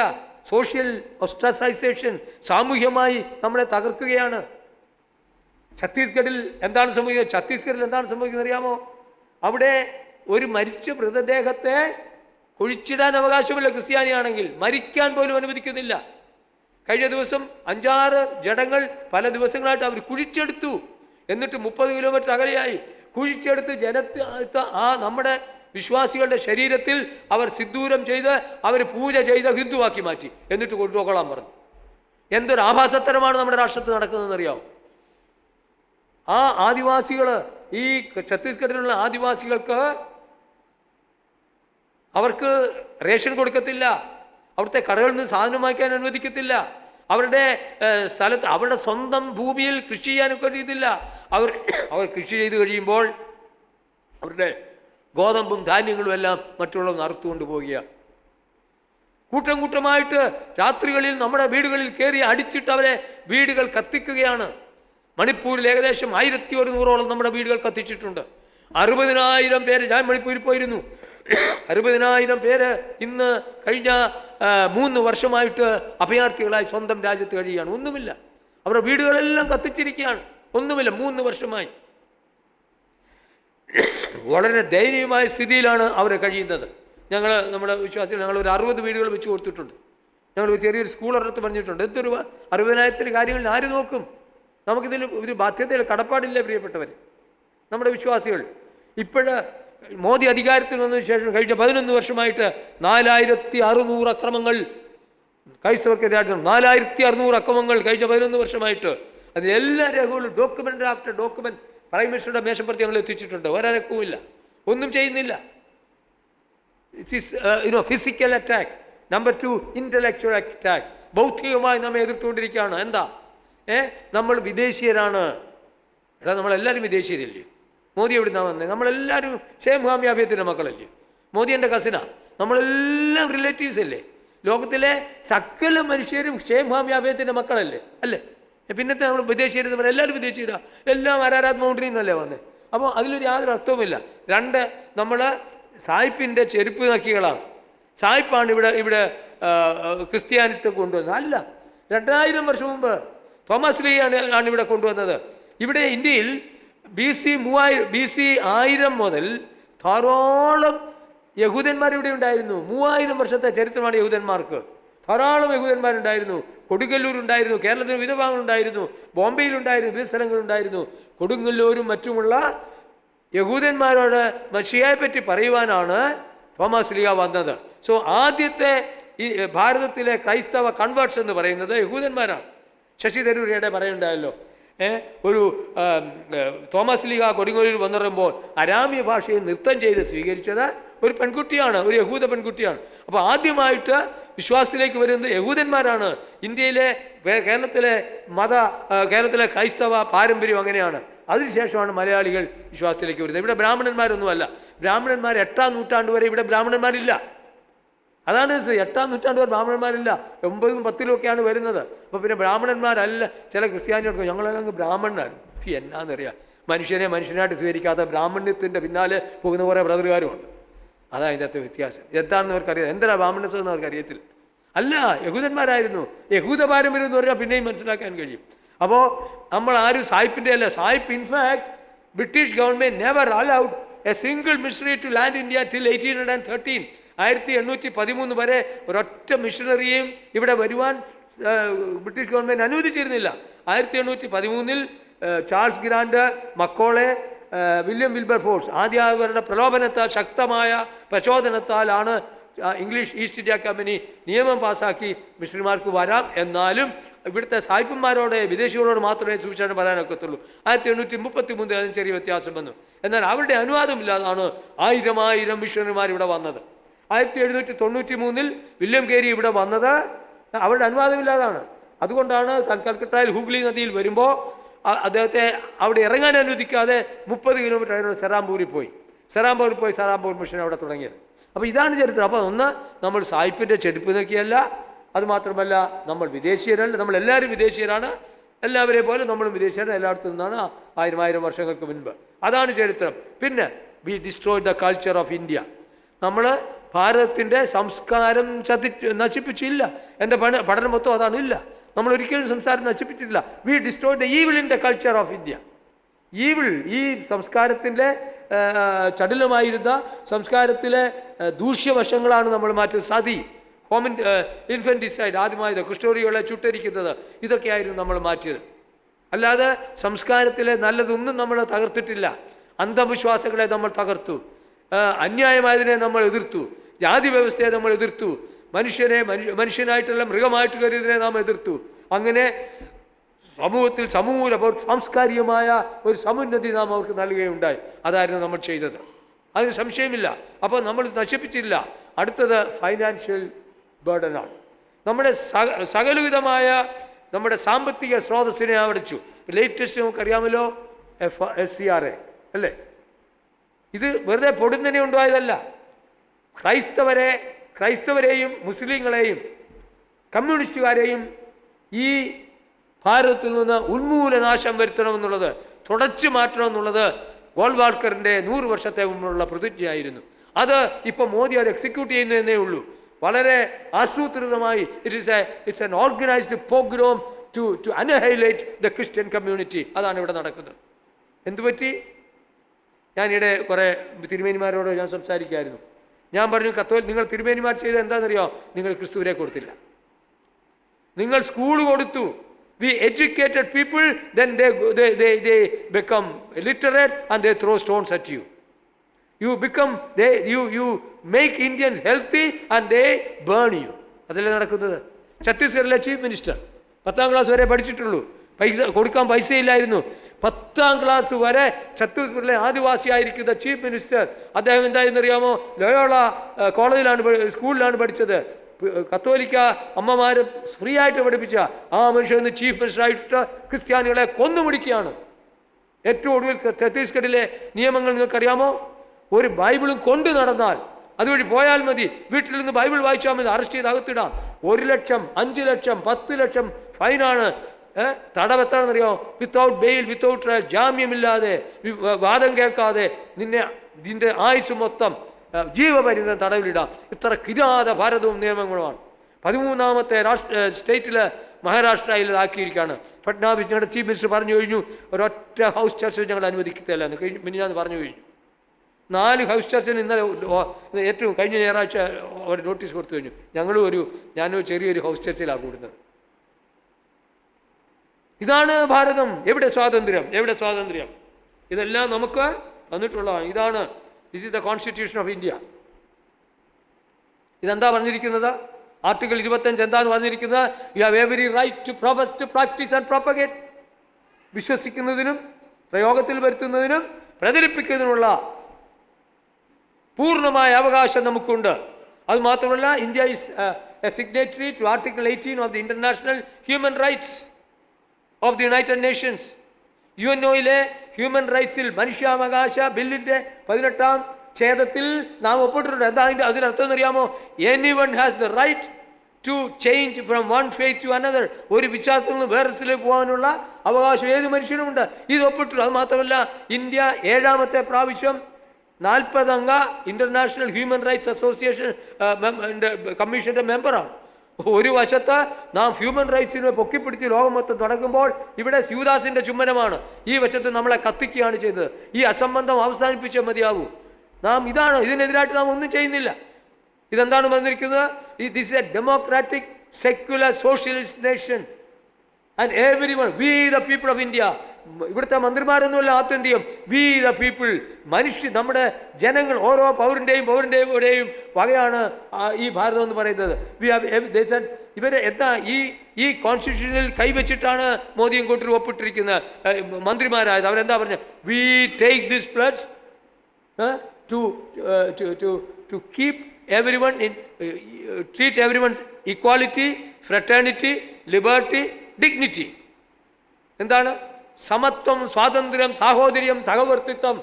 സോഷ്യൽ ഓസ്ട്രസൈസേഷൻ, സാമൂഹ്യമായി നമ്മളെ തകർക്കുകയാണ്. ഛത്തീസ്ഗഡിൽ എന്താണ് സംഭവിക്കുന്നത് അറിയാമോ? അവിടെ ഒരു മരിച്ച മൃതദേഹത്തെ കുഴിച്ചിടാൻ അവകാശമില്ല ക്രിസ്ത്യാനിയാണെങ്കിൽ. മരിക്കാൻ പോലും അനുവദിക്കുന്നില്ല. കഴിഞ്ഞ ദിവസം 5-6 ജഡങ്ങൾ പല ദിവസങ്ങളായിട്ട് അവർ കുഴിച്ചെടുത്തു. എന്നിട്ട് 30 കിലോമീറ്റർ അകലെയായി കുഴിച്ചെടുത്ത് നമ്മുടെ വിശ്വാസികളുടെ ശരീരത്തിൽ അവർ സിന്ദൂരം ചെയ്ത് അവർ പൂജ ചെയ്ത് ഹിന്ദുവാക്കി മാറ്റി. എന്നിട്ട് കൊണ്ടുപോകൊള്ളാൻ പറഞ്ഞു. എന്തൊരു ആഭാസത്തരമാണ് നമ്മുടെ രാഷ്ട്രത്തിൽ നടക്കുന്നതെന്നറിയാമോ? ആ ആദിവാസികൾ, ഈ ഛത്തീസ്ഗഡിലുള്ള ആദിവാസികൾക്ക് അവർക്ക് റേഷൻ കൊടുക്കത്തില്ല. അവിടുത്തെ കടകളിൽ നിന്ന് സാധനം വാങ്ങിക്കാൻ അനുവദിക്കത്തില്ല. അവരുടെ സ്ഥലത്ത്, അവരുടെ സ്വന്തം ഭൂമിയിൽ കൃഷി ചെയ്യാനൊക്കെ കഴിയത്തില്ല. അവർ കൃഷി ചെയ്ത് കഴിയുമ്പോൾ അവരുടെ ഗോതമ്പും ധാന്യങ്ങളും എല്ലാം മറ്റുള്ളവർ അറുത്തുകൊണ്ട് പോവുകയാണ്. കൂട്ടമായിട്ട് രാത്രികളിൽ നമ്മുടെ വീടുകളിൽ കയറി അടിച്ചിട്ട് അവരെ വീടുകൾ കത്തിക്കുകയാണ്. മണിപ്പൂരിൽ ഏകദേശം 1100ഓളം നമ്മുടെ വീടുകൾ കത്തിച്ചിട്ടുണ്ട്. 60,000 പേര്, ഞാൻ മണിപ്പൂരിൽ പോയിരുന്നു, 60,000 പേര് ഇന്ന് കഴിഞ്ഞ 3 വർഷമായിട്ട് അഭയാർത്ഥികളായി സ്വന്തം രാജ്യത്ത് കഴിയുകയാണ്. ഒന്നുമില്ല. അവരുടെ വീടുകളെല്ലാം കത്തിച്ചിരിക്കുകയാണ്. ഒന്നുമില്ല, 3 വർഷമായി. വളരെ ദയനീയമായ സ്ഥിതിയിലാണ് അവർ കഴിയുന്നത്. നമ്മുടെ വിശ്വാസികൾ ഒരു 60 വീടുകൾ വെച്ച് കൊടുത്തിട്ടുണ്ട്. ഒരു ചെറിയൊരു സ്കൂൾ ഒരിടത്ത് പറഞ്ഞിട്ടുണ്ട്. എന്തൊരു 60,000 കാര്യങ്ങളിൽ ആര് നോക്കും? നമുക്കിതിൽ ഒരു ബാധ്യതയിൽ കടപ്പാടില്ലേ പ്രിയപ്പെട്ടവർ? നമ്മുടെ വിശ്വാസികൾ ഇപ്പോഴ് മോദി അധികാരത്തിൽ വന്നതിന് ശേഷം കഴിഞ്ഞ 11 വർഷമായിട്ട് 4600 അക്രമങ്ങൾ ക്രൈസ്തവർക്കെതിരായിട്ടുണ്ട്. 4600 അക്രമങ്ങൾ കഴിഞ്ഞ 11 വർഷമായിട്ട്. അതിലെല്ലാ രേഖകളും ഡോക്യുമെൻ്റ് ആഫ്റ്റർ ഡോക്യുമെൻ്റ് പ്രൈം മിനിസ്റ്ററുടെ മേശപ്പുറത്ത് ഞങ്ങൾ എത്തിച്ചിട്ടുണ്ട്. ഒരനക്കവുമില്ല, ഒന്നും ചെയ്യുന്നില്ല. It is physical attack. Number 2 intellectual attack. ബൗദ്ധികമായി നമ്മെ എതിർത്തുകൊണ്ടിരിക്കുകയാണ്. എന്താ? നമ്മൾ വിദേശീയരാണ്. നമ്മളെല്ലാവരും വിദേശീയരല്ലേ? മോദി എവിടെ നിന്നാണ് വന്നത്? നമ്മളെല്ലാവരും ഷേഖ് മുഹമ്മദ് യാഫിയത്തിൻ്റെ മക്കളല്ലേ? മോദി എൻ്റെ കസിനാണ്. നമ്മളെല്ലാം റിലേറ്റീവ്സ് അല്ലേ? ലോകത്തിലെ സകല മനുഷ്യരും ഷേഖ് മുഹമ്മദ് യാഫിയത്തിൻ്റെ മക്കളല്ലേ? അല്ലേ? പിന്നത്തെ നമ്മൾ വിദേശീയരെന്ന് പറഞ്ഞാൽ എല്ലാവരും വിദേശീയരാണ്. എല്ലാം അരാരാത് മൗണ്ടനിൽ നിന്നല്ലേ വന്നത്. അപ്പോൾ അതിലൊരു യാതൊരു അർത്ഥവുമില്ല. 2, നമ്മൾ സായിപ്പിൻ്റെ ചെരുപ്പ് നക്കികളാണ്. സായിപ്പാണ് ഇവിടെ ക്രിസ്ത്യാനിത്വം കൊണ്ടുവന്നത്. അല്ല, 2000 വർഷം മുമ്പ് തോമസ് ലീ ആണ് ഇവിടെ കൊണ്ടുവന്നത്. ഇവിടെ ഇന്ത്യയിൽ BC 1000 മുതൽ ധാരാളം യഹൂദന്മാർ ഇവിടെ ഉണ്ടായിരുന്നു. 3000 വർഷത്തെ ചരിത്രമാണ് യഹൂദന്മാർക്ക്. ധാരാളം യഹൂദന്മാരുണ്ടായിരുന്നു. കൊടുങ്ങല്ലൂരുണ്ടായിരുന്നു, കേരളത്തിൽ വിവിധ ഭാഗങ്ങളുണ്ടായിരുന്നു, ബോംബെയിലുണ്ടായിരുന്നു, വിവിധ സ്ഥലങ്ങളുണ്ടായിരുന്നു. കൊടുങ്ങല്ലൂരും മറ്റുമുള്ള യഹൂദന്മാരോട് മശിഹായെ പറ്റി പറയുവാനാണ് തോമസ് ലീഗ വന്നത്. സോ ആദ്യത്തെ ഈ ഭാരതത്തിലെ ക്രൈസ്തവ കൺവേർട്സ് എന്ന് പറയുന്നത് യഹൂദന്മാരാണ്. ശശി തരൂരിയുടെ പറയുണ്ടായല്ലോ, ഒരു തോമസ് ലീഗ കൊടുങ്ങല്ലൂർ വന്നിറങ്ങുമ്പോൾ അരാമ്യ ഭാഷയിൽ നൃത്തം ചെയ്ത് സ്വീകരിച്ചത് ഒരു പെൺകുട്ടിയാണ്, ഒരു യഹൂദ പെൺകുട്ടിയാണ്. അപ്പോൾ ആദ്യമായിട്ട് വിശ്വാസത്തിലേക്ക് വരുന്നത് യഹൂദന്മാരാണ്. ഇന്ത്യയിലെ കേരളത്തിലെ ക്രൈസ്തവ പാരമ്പര്യം അങ്ങനെയാണ്. അതിനുശേഷമാണ് മലയാളികൾ വിശ്വാസത്തിലേക്ക് വരുന്നത്. ഇവിടെ ബ്രാഹ്മണന്മാരൊന്നുമല്ല. ബ്രാഹ്മണന്മാർ 8ാം നൂറ്റാണ്ട് വരെ ഇവിടെ ബ്രാഹ്മണന്മാരില്ല. അതാണ് 8ാം നൂറ്റാണ്ട് വരെ ബ്രാഹ്മണന്മാരില്ല. 9ഉം 10ഉം ഒക്കെയാണ് വരുന്നത്. അപ്പോൾ പിന്നെ ബ്രാഹ്മണന്മാരല്ല. ചില ക്രിസ്ത്യാനികൾക്ക് ഞങ്ങളെല്ലാം ബ്രാഹ്മണനായിരുന്നു. എന്നാന്നറിയാം, മനുഷ്യനായിട്ട് സ്വീകരിക്കാത്ത ബ്രാഹ്മണ്യത്തിൻ്റെ പിന്നാലെ പോകുന്ന കുറേ ബ്രദറുകാരുമുണ്ട്. അതാ അതിൻ്റെ അകത്ത് വ്യത്യാസം. എന്താണെന്ന് അവർക്കറിയാം. എന്താണ് ബ്രാഹ്മണ്യത്വം എന്ന് അവർക്ക് അറിയത്തില്ല. അല്ല, യഹൂദന്മാരായിരുന്നു. യഹൂദ പാരമ്പര്യം എന്ന് പറഞ്ഞാൽ പിന്നെയും മനസ്സിലാക്കാൻ കഴിയും. അപ്പോൾ നമ്മൾ ആരും സായിപ്പിൻ്റെ അല്ല. സായിപ്പ് in fact British government never allowed a single missionary to land India till 1813. 1813 വരെ ഒരൊറ്റ മിഷണറിയെയും ഇവിടെ വരുവാൻ ബ്രിട്ടീഷ് ഗവൺമെൻറ് അനുവദിച്ചിരുന്നില്ല. 1813 Charles Grant, Macaulay, William Wilberforce ആദ്യവരുടെ പ്രലോഭനത്താൽ, ശക്തമായ പ്രചോദനത്താലാണ് ഇംഗ്ലീഷ് ഈസ്റ്റ് ഇന്ത്യ കമ്പനി നിയമം പാസ്സാക്കി മിഷണറിമാർക്ക് വരാം. എന്നാലും ഇവിടുത്തെ സായിപ്പന്മാരോട്, വിദേശികളോട് മാത്രമേ സുവിശേഷം പറയാനൊക്കത്തുള്ളൂ. 1833 അതിന് ചെറിയ വ്യത്യാസം വന്നു. എന്നാൽ അവരുടെ അനുവാദമില്ലാതാണ് 1000 മിഷണറിമാർ ഇവിടെ വന്നത്. 1793 വില്യം കേരി ഇവിടെ വന്നത് അവരുടെ അനുവാദമില്ലാതാണ്. അതുകൊണ്ടാണ് കൽക്കട്ടയിൽ ഹൂഗ്ലി നദിയിൽ വരുമ്പോൾ അദ്ദേഹത്തെ അവിടെ ഇറങ്ങാൻ അനുവദിക്കാതെ 30 കിലോമീറ്റർ അതിനോട് സെറാംപൂരിൽ പോയി സെറാംപൂർ മിഷൻ അവിടെ തുടങ്ങിയത്. അപ്പോൾ ഇതാണ് ചരിത്രം. അപ്പോൾ ഒന്ന്, നമ്മൾ സായിപ്പിൻ്റെ ചെരുപ്പ് നോക്കിയല്ല. അതുമാത്രമല്ല, നമ്മൾ വിദേശീയരല്ല. നമ്മളെല്ലാവരും വിദേശീയരാണ്. എല്ലാവരെയും പോലെ നമ്മളും വിദേശീയരാണ്. എല്ലായിടത്തു നിന്നാണ് 1000 വർഷങ്ങൾക്ക് മുൻപ്. അതാണ് ചരിത്രം. പിന്നെ we destroy the culture of India. നമ്മൾ ഭാരതത്തിൻ്റെ സംസ്കാരം നശിപ്പിച്ചില്ല. എൻ്റെ പഠനം മൊത്തം അതാണ്. ഇല്ല, നമ്മൾ ഒരിക്കലും സംസ്കാരം നശിപ്പിച്ചിട്ടില്ല. We destroy the evil in the culture of India. Evil, ഈ സംസ്കാരത്തിൻ്റെ ചടുലമായിരുന്ന സംസ്കാരത്തിലെ ദൂഷ്യവശങ്ങളാണ് നമ്മൾ മാറ്റുന്നത്. സതി, ഇൻഫൻറ്റിസൈഡ്, ആദ്യമായത് കുഷ്ഠരോഗികളെ ചുട്ടരിക്കുന്നത്, ഇതൊക്കെയായിരുന്നു നമ്മൾ മാറ്റിയത്. അല്ലാതെ സംസ്കാരത്തിലെ നല്ലതൊന്നും നമ്മൾ തകർത്തിട്ടില്ല. അന്ധവിശ്വാസങ്ങളെ നമ്മൾ തകർത്തു, അന്യായമായതിനെ നമ്മൾ എതിർത്തു, ജാതി വ്യവസ്ഥയെ നമ്മൾ എതിർത്തു, മനുഷ്യനായിട്ടല്ല മൃഗമായിട്ട് കരുതിനെ നാം എതിർത്തു. അങ്ങനെ സമൂഹത്തിൽ സാംസ്കാരികമായ ഒരു സമുന്നതി നാം അവർക്ക് നൽകുകയുണ്ടായി. അതായിരുന്നു നമ്മൾ ചെയ്തത്. അതിന് സംശയമില്ല. അപ്പോൾ നമ്മൾ നശിപ്പിച്ചില്ല. അടുത്തത് ഫൈനാൻഷ്യൽ ബേർഡനാണ്. നമ്മുടെ സകലവിധമായ നമ്മുടെ സാമ്പത്തിക സ്രോതസ്സിനെ അടച്ചു. ലേറ്റസ്റ്റ് നമുക്കറിയാമല്ലോ, FCRA അല്ലേ? ഇത് വെറുതെ പൊടുന്നനെ ഉണ്ടായതല്ല. ക്രൈസ്തവരെയും മുസ്ലിങ്ങളെയും കമ്മ്യൂണിസ്റ്റുകാരെയും ഈ ഭാരതത്തിൽ നിന്ന് ഉന്മൂലനാശം വരുത്തണമെന്നുള്ളത്, തുടച്ചു മാറ്റണമെന്നുള്ളത് ഗോൾവാൾക്കറിൻ്റെ 100 വർഷത്തെ മുമ്പുള്ള പ്രതിജ്ഞയായിരുന്നു. അത് ഇപ്പോൾ മോദി അത് എക്സിക്യൂട്ട് ചെയ്യുന്നതേ ഉള്ളൂ. വളരെ ആസൂത്രിതമായി it's an organised programme to annihilate the Christian community. അതാണ് ഇവിടെ നടക്കുന്നത്. എന്തുപറ്റി? ഞാനിവിടെ കുറേ തിരുമേനിമാരോട് ഞാൻ സംസാരിക്കുമായിരുന്നു. ഞാൻ പറഞ്ഞു, നിങ്ങൾ തിരുമേനിമാർ ചെയ്ത് എന്താണെന്നറിയോ? നിങ്ങൾ ക്രിസ്തുവിനെ കൊടുത്തില്ല. നിങ്ങൾ സ്കൂൾ കൊടുത്തു. We educated people, then they become illiterate and they throw stones at you. You make Indians healthy and they burn you. അതല്ലേ നടക്കുന്നത്. ഛത്തീസ്ഗഡിലെ ചീഫ് മിനിസ്റ്റർ 10ാം ക്ലാസ് വരെ പഠിച്ചിട്ടുള്ളൂ. കൊടുക്കാൻ പൈസയില്ലായിരുന്നു. 10ാം ക്ലാസ് വരെ ഛത്തീസ്ഗഡിലെ ആദിവാസിയായിരിക്കുന്ന ചീഫ് മിനിസ്റ്റർ അദ്ദേഹം എന്തായെന്ന് അറിയാമോ? ലോയോള സ്കൂളിലാണ് പഠിച്ചത്. കത്തോലിക്ക അമ്മമാർ ഫ്രീ ആയിട്ട് പഠിപ്പിച്ച ആ മനുഷ്യൻ ചീഫ് മിനിസ്റ്ററായിട്ട് ക്രിസ്ത്യാനികളെ കൊന്നുപിടിക്കുകയാണ്. ഏറ്റവും ഒടുവിൽ ഛത്തീസ്ഗഡിലെ നിയമങ്ങൾ നിങ്ങൾക്കറിയാമോ? ഒരു ബൈബിളും കൊണ്ട് നടന്നാൽ, അതുവഴി പോയാൽ മതി, വീട്ടിൽ നിന്ന് ബൈബിൾ വായിച്ചാൽ മതി, അറസ്റ്റ് ചെയ്ത് അകത്തിടാം. 1 ലക്ഷം, 5 ലക്ഷം, 10 ലക്ഷം ഫൈനാണ്. തടവ് എത്രയാണെന്നറിയാമോ? വിത്തൗട്ട് ബെയിൽ, വിത്തൗട്ട് ട്രയൽ, ജാമ്യമില്ലാതെ, വാദം കേൾക്കാതെ നിന്റെ ആയുസ് മൊത്തം ജീവപര്യന്തം തടവിലിടാം. ഇത്ര കിരാത ഭാരതവും നിയമങ്ങളുമാണ്. 13ാമത്തെ സ്റ്റേറ്റിൽ മഹാരാഷ്ട്രയിൽ ആക്കിയിരിക്കുകയാണ്. ഫഡ്നാവിസ് ഞങ്ങളുടെ ചീഫ് മിനിസ്റ്റർ പറഞ്ഞു കഴിഞ്ഞു, ഒരൊറ്റ ഹൗസ് ചർച്ച ഞങ്ങൾ അനുവദിക്കത്തില്ല എന്ന് പിന്നെ ഞാൻ പറഞ്ഞു കഴിഞ്ഞു. 4 ഹൗസ് ചർച്ചിന് ഇന്നലെ ഏറ്റവും കഴിഞ്ഞ ഞായറാഴ്ച അവർ നോട്ടീസ് കൊടുത്തു കഴിഞ്ഞു. ഞാനൊരു ചെറിയൊരു ഹൗസ് ചർച്ചിലാണ് കൂടുന്നത്. ഇതാണ് ഭാരതം. എവിടെ സ്വാതന്ത്ര്യം? എവിടെ സ്വാതന്ത്ര്യം? ഇതെല്ലാം നമുക്ക് തന്നിട്ടുള്ളതാണ്. ഇതാണ് this is the constitution of India. ഇതെന്താ പറഞ്ഞിരിക്കുന്നത്? ആർട്ടിക്കിൾ 25 എന്താന്ന് പറഞ്ഞിരിക്കുന്നത്? You have every right to profess, to practice and propagate. വിശ്വസിക്കുന്നതിനും പ്രയോഗത്തിൽ വരുത്തുന്നതിനും പ്രചരിപ്പിക്കുന്നതിനുള്ള പൂർണ്ണമായ അവകാശം നമുക്കുണ്ട്. അതുമാത്രമല്ല, India is a signatory to article 18 of the international human rights of the united nations. UNO-യിലെ ഹ്യൂമൻ റൈറ്റ്സിൽ മനുഷ്യാവകാശ ബില്ലിൻ്റെ 18ാം ഛേദത്തിൽ നാം ഒപ്പിട്ടിട്ടുണ്ട്. എന്താ അതിനർത്ഥം എന്നറിയാമോ? Anyone has the right to change from one faith to another. ഒരു വിശ്വാസത്തിൽ നിന്ന് വേറൊരിടത്തിലേക്ക് പോകാനുള്ള അവകാശം ഏത് മനുഷ്യനുമുണ്ട്. ഇത് ഒപ്പിട്ടു. അത് മാത്രമല്ല, ഇന്ത്യ 7ാമത്തെ പ്രാവശ്യം 40 അംഗ ഇന്റർനാഷണൽ ഹ്യൂമൻ റൈറ്റ്സ് അസോസിയേഷൻ കമ്മീഷന്റെ മെമ്പറാണ്. ഒരു വശത്ത് നാം ഹ്യൂമൻ റൈറ്റ്സിനെ പൊക്കിപ്പിടിച്ച് ലോകം മൊത്തം നടക്കുമ്പോൾ ഇവിടെ യൂദാസിന്റെ ചുംബനമാണ്. ഈ വശത്ത് നമ്മളെ കത്തിക്കുകയാണ് ചെയ്തത്. ഈ അസംബന്ധം അവസാനിപ്പിച്ചേ മതിയാകൂ. ഇതിനെതിരായിട്ട് നാം ഒന്നും ചെയ്യുന്നില്ല. ഇതെന്താണ് പറഞ്ഞിരിക്കുന്നത്? This is A democratic secular socialist nation and everyone, we the people of India. ഇവിടുത്തെ മന്ത്രിമാരൊന്നുമല്ല ആത്യന്തികം. വി ദ പീപ്പിൾ, നമ്മുടെ ജനങ്ങൾ, ഓരോ പൗരൻ്റെയും വകയാണ് ഈ ഭാരതം എന്ന് പറയുന്നത്. ഇവരെ എന്താ ഈ കോൺസ്റ്റിറ്റ്യൂഷനിൽ കൈവച്ചിട്ടാണ് മോദിയും കൂട്ടരും ഒപ്പിട്ടിരിക്കുന്നത് മന്ത്രിമാരായത്. അവരെന്താ പറഞ്ഞത്? We take this plus to keep everyone in treat everyone's equality, fraternity, liberty, dignity. എന്താണ്? സമത്വം, സ്വാതന്ത്ര്യം, സാഹോദര്യം, സഹവർത്തിത്വം.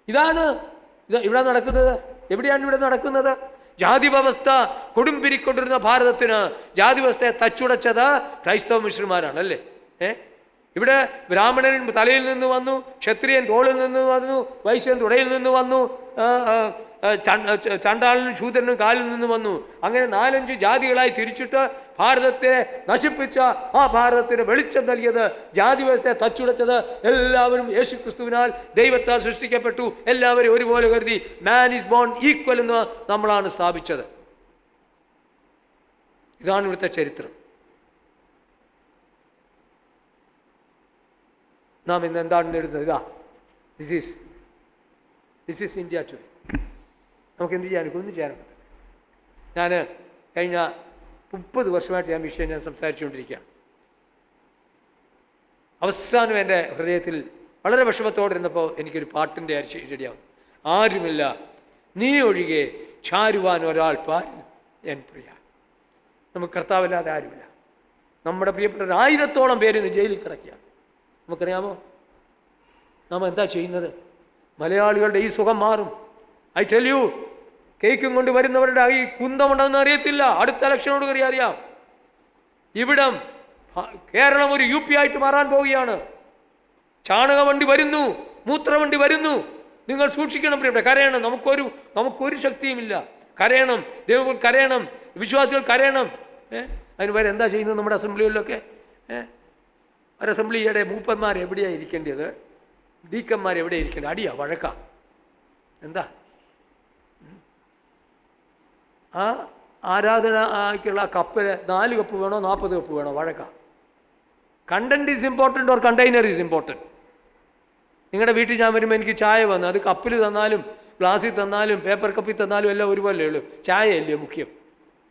ഇതാണ് ഇവിടെ നടക്കുന്നത്. എവിടെയാണ് ഇവിടെ നടക്കുന്നത്? ജാതി വ്യവസ്ഥ കൊടുമ്പിരിക്കൊണ്ടിരുന്ന ഭാരതത്തിന് ജാതി വ്യവസ്ഥയെ തച്ചുടച്ചത് ക്രൈസ്തവ മിഷണറിമാരാണ് അല്ലേ? ഇവിടെ ബ്രാഹ്മണൻ തലയിൽ നിന്ന് വന്നു, ക്ഷത്രിയൻ തോളിൽ നിന്ന് വന്നു, വൈശ്യൻ തുടയിൽ നിന്ന് വന്നു, ചണ്ടാളിനും ശൂദ്രനും കാലിൽ നിന്ന് വന്നു. അങ്ങനെ 4-5 ജാതികളായി തിരിച്ചിട്ട് ഭാരതത്തെ നശിപ്പിച്ച ആ ഭാരതത്തിന് വെളിച്ചം നൽകിയത്, ജാതി വ്യവസ്ഥയെ തച്ചുടച്ചത്, എല്ലാവരും യേശു ക്രിസ്തുവിനാൽ ദൈവത്താൽ സൃഷ്ടിക്കപ്പെട്ടു, എല്ലാവരും ഒരുപോലെ കരുതി മാൻ ഈസ് ബോൺ ഈക്വൽ എന്ന് നമ്മളാണ് സ്ഥാപിച്ചത്. ഇതാണ് ഇവിടുത്തെ ചരിത്രം. നാം ഇന്ന് എന്താണ് നേടുന്നത്? This is India today. നമുക്ക് എന്ത് ചെയ്യാനും ഒന്നും ചെയ്യാനും പറ്റില്ല. ഞാൻ കഴിഞ്ഞ 30 വർഷമായിട്ട് ഞാൻ വിഷയം സംസാരിച്ചുകൊണ്ടിരിക്കുകയാണ്. അവസാനം എൻ്റെ ഹൃദയത്തിൽ വളരെ വിഷമത്തോടിരുന്നപ്പോൾ എനിക്കൊരു പാട്ടിൻ്റെ റെഡിയാവും. ആരുമില്ല നീ ഒഴികെ ചാരുവാൻ ഒരാൾ പാരിൽ എൻ പ്രിയ. നമുക്ക് കർത്താവില്ലാതെ ആരുമില്ല. നമ്മുടെ പ്രിയപ്പെട്ട 1000-ഓളം പേര് ഇന്ന് ജയിലിൽ കിടക്കുകയാണ്. നമുക്കറിയാമോ നാം എന്താ ചെയ്യുന്നത്? മലയാളികളുടെ ഈ സുഖം മാറും. ഐ ടെൽ യു, കേക്കും കൊണ്ട് വരുന്നവരുടെ ഈ കുന്തമുണ്ടെന്ന് അറിയത്തില്ല. അടുത്ത ഇലക്ഷനോട് കയറി അറിയാം. ഇവിടം കേരളം ഒരു UP ആയിട്ട് മാറാൻ പോവുകയാണ്. ചാണകവണ്ടി വരുന്നു, മൂത്രവണ്ടി വരുന്നു. നിങ്ങൾ സൂക്ഷിക്കണം പ്രിയപ്പെട്ട. കരയണം. നമുക്കൊരു ശക്തിയുമില്ല. കരയണം, ദൈവങ്ങൾ കരയണം, വിശ്വാസികൾ കരയണം. അതിന് വരെ എന്താ ചെയ്യുന്നത് നമ്മുടെ അസംബ്ലികളിലൊക്കെ? ഒരു അസംബ്ലിയുടെ മൂപ്പന്മാർ എവിടെയാണ് ഇരിക്കേണ്ടത്, ഡീക്കന്മാർ എവിടെയാണ് ഇരിക്കേണ്ടത്? അടിയാ, വഴക്കാ, എന്താ? ആ ആരാധനയ്ക്കുള്ള കപ്പിൽ 4 കപ്പ് വേണോ 40 കപ്പ് വേണോ? വഴക്കാ. Content is important or container is important? നിങ്ങളുടെ വീട്ടിൽ ഞാൻ വരുമ്പോൾ എനിക്ക് ചായ വന്നു, അത് കപ്പിൽ തന്നാലും ഗ്ലാസ്സിൽ തന്നാലും പേപ്പർ കപ്പിൽ തന്നാലും എല്ലാം ഒരുപോലെ ഉള്ളൂ. ചായ അല്ലേ മുഖ്യം,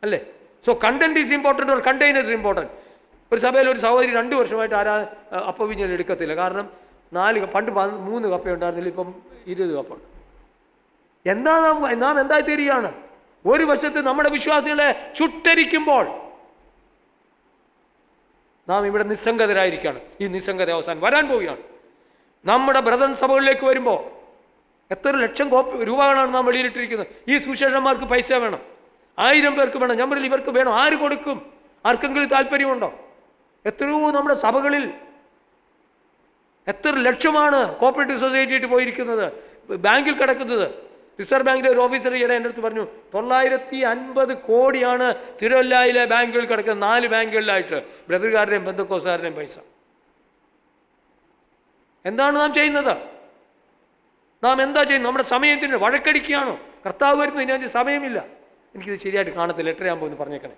അല്ലേ? So content is important or container is important? ഒരു സഭയിൽ ഒരു സഹോദരി 2 വർഷമായിട്ട് അപ്പവിഞ്ഞൽ എടുക്കത്തില്ല. കാരണം 4 പണ്ട് 3 കപ്പ ഉണ്ടായിരുന്നില്ല, ഇപ്പം 20 കപ്പുണ്ട്. നാം എന്തായി തീരുകയാണ്? ഒരു വശത്ത് നമ്മുടെ വിശ്വാസികളെ ചുട്ടരിക്കുമ്പോൾ നാം ഇവിടെ നിസ്സംഗതരായിരിക്കുകയാണ്. ഈ നിസ്സംഗത അവസാനം വരാൻ പോവുകയാണ്. നമ്മുടെ ബ്രദർ സഭകളിലേക്ക് വരുമ്പോൾ എത്ര ലക്ഷം രൂപകളാണ് നാം വെളിയിലിട്ടിരിക്കുന്നത്. ഈ സുശേഷന്മാർക്ക് പൈസ വേണം, 1000 പേർക്ക് വേണം, ഞമ്മളിൽ ഇവർക്ക് വേണം. ആര് കൊടുക്കും? ആർക്കെങ്കിലും താല്പര്യമുണ്ടോ? എത്രയോ നമ്മുടെ സഭകളിൽ എത്ര ലക്ഷമാണ് കോപ്പറേറ്റീവ് സൊസൈറ്റിയിട്ട് പോയിരിക്കുന്നത്, ബാങ്കിൽ കിടക്കുന്നത്. റിസർവ് ബാങ്കിലെ ഒരു ഓഫീസർ ഈയിടെ എൻ്റെ അടുത്ത് പറഞ്ഞു 950 കോടിയാണ് തിരുവല്ലയിലെ ബാങ്കുകൾ കിടക്കുന്നത്, 4 ബാങ്കുകളിലായിട്ട്, ബ്രദറുകാരുടെയും ബന്ധക്കോസുകാരുടെയും പൈസ. എന്താണ് നാം ചെയ്യുന്നത്? നാം എന്താ ചെയ്യുന്നത്? നമ്മുടെ സമയത്തിന് വഴക്കടിക്കുകയാണോ? കർത്താവ് വരുന്നു, ഇനി സമയമില്ല. എനിക്കിത് ശരിയായിട്ട് കാണത്തില്ല, 8:30 ആകുമ്പോൾ ഒന്ന് പറഞ്ഞേക്കണേ.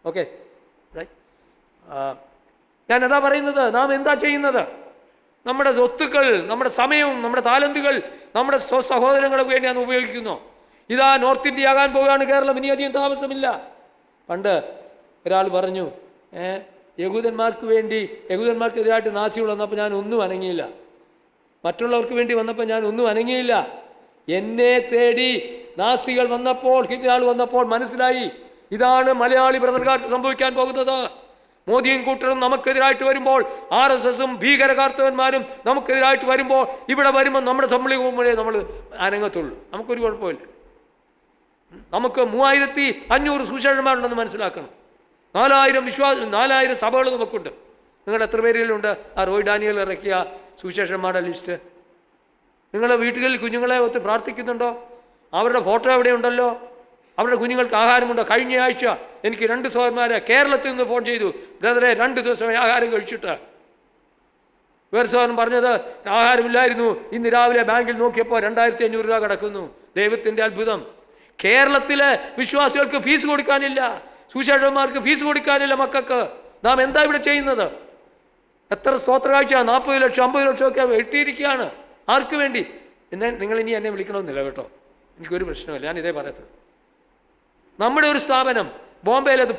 ഓക്കെ, ഞാൻ എന്താ പറയുന്നത്? നാം എന്താ ചെയ്യുന്നത്? നമ്മുടെ സ്വത്തുക്കൾ, നമ്മുടെ സമയവും നമ്മുടെ താലന്തുകൾ നമ്മുടെ സഹോദരങ്ങൾക്ക് വേണ്ടി നാം ഉപയോഗിക്കുന്നു. ഇതാ നോർത്ത് ഇന്ത്യ ആകാൻ പോവുകയാണ് കേരളം, ഇനി അധികം താമസമില്ല. പണ്ട് ഒരാൾ പറഞ്ഞു, യഹൂദന്മാർക്കെതിരായിട്ട് നാസികൾ വന്നപ്പോൾ ഞാൻ ഒന്നും അനങ്ങിയില്ല, മറ്റുള്ളവർക്ക് വേണ്ടി വന്നപ്പോൾ ഞാൻ ഒന്നും അനങ്ങിയില്ല. എന്നെ തേടി നാസികൾ വന്നപ്പോൾ, ഹിറ്റ്ലർ വന്നപ്പോൾ മനസ്സിലായി ഇതാണ് മലയാളി ബ്രദർകാർക്ക് സംഭവിക്കാൻ പോകുന്നത്. മോദിയും കൂട്ടരും നമുക്കെതിരായിട്ട് വരുമ്പോൾ, RSSും ഭീകരകാർത്തവന്മാരും നമുക്കെതിരായിട്ട് വരുമ്പോൾ, ഇവിടെ വരുമ്പോൾ നമ്മുടെ സമ്മളി പോകുമ്പോഴേ നമ്മൾ അനങ്ങത്തുള്ളൂ. നമുക്കൊരു കുഴപ്പമില്ല. നമുക്ക് 3500 സുശേഷന്മാരുണ്ടെന്ന് മനസ്സിലാക്കണം. 4000 സഭകൾ നമുക്കുണ്ട്. നിങ്ങൾ എത്ര പേരിലുണ്ട് ആ റോയ് ഡാനിയൽ ഇറക്കിയ സുശേഷന്മാരുടെ ലിസ്റ്റ്? നിങ്ങളുടെ വീട്ടുകളിൽ കുഞ്ഞുങ്ങളെ ഒത്ത് പ്രാർത്ഥിക്കുന്നുണ്ടോ? അവരുടെ ഫോട്ടോ എവിടെയുണ്ടല്ലോ? അവരുടെ കുഞ്ഞുങ്ങൾക്ക് ആഹാരമുണ്ടോ? കഴിഞ്ഞ ആഴ്ച എനിക്ക് 2 സഹോദരന്മാരെ കേരളത്തിൽ നിന്ന് ഫോൺ ചെയ്തു, ബ്രദറെ 2 ദിവസമായി ആഹാരം കഴിച്ചിട്ട്. വേറെ സഹോദരൻ പറഞ്ഞത് ആഹാരമില്ലായിരുന്നു, ഇന്ന് രാവിലെ ബാങ്കിൽ നോക്കിയപ്പോൾ 2500 രൂപ കിടക്കുന്നു. ദൈവത്തിൻ്റെ അത്ഭുതം. കേരളത്തിലെ വിശ്വാസികൾക്ക് ഫീസ് കൊടുക്കാനില്ല, സുശേഷന്മാർക്ക് ഫീസ് കൊടുക്കാനില്ല മക്കൾക്ക്. നാം എന്താ ഇവിടെ ചെയ്യുന്നത്? എത്ര സ്തോത്രകാഴ്ച? 40 ലക്ഷം 50 ലക്ഷമൊക്കെ വെട്ടിയിരിക്കുകയാണ്. ആർക്ക് വേണ്ടി? എന്നാൽ നിങ്ങൾ ഇനി എന്നെ വിളിക്കണമെന്നില്ല കേട്ടോ, എനിക്കൊരു പ്രശ്നമില്ല, ഞാൻ ഇതേ പറയത്തുള്ളൂ. നമ്മുടെ ഒരു സ്ഥാപനം ബോംബെയിൽ, അത്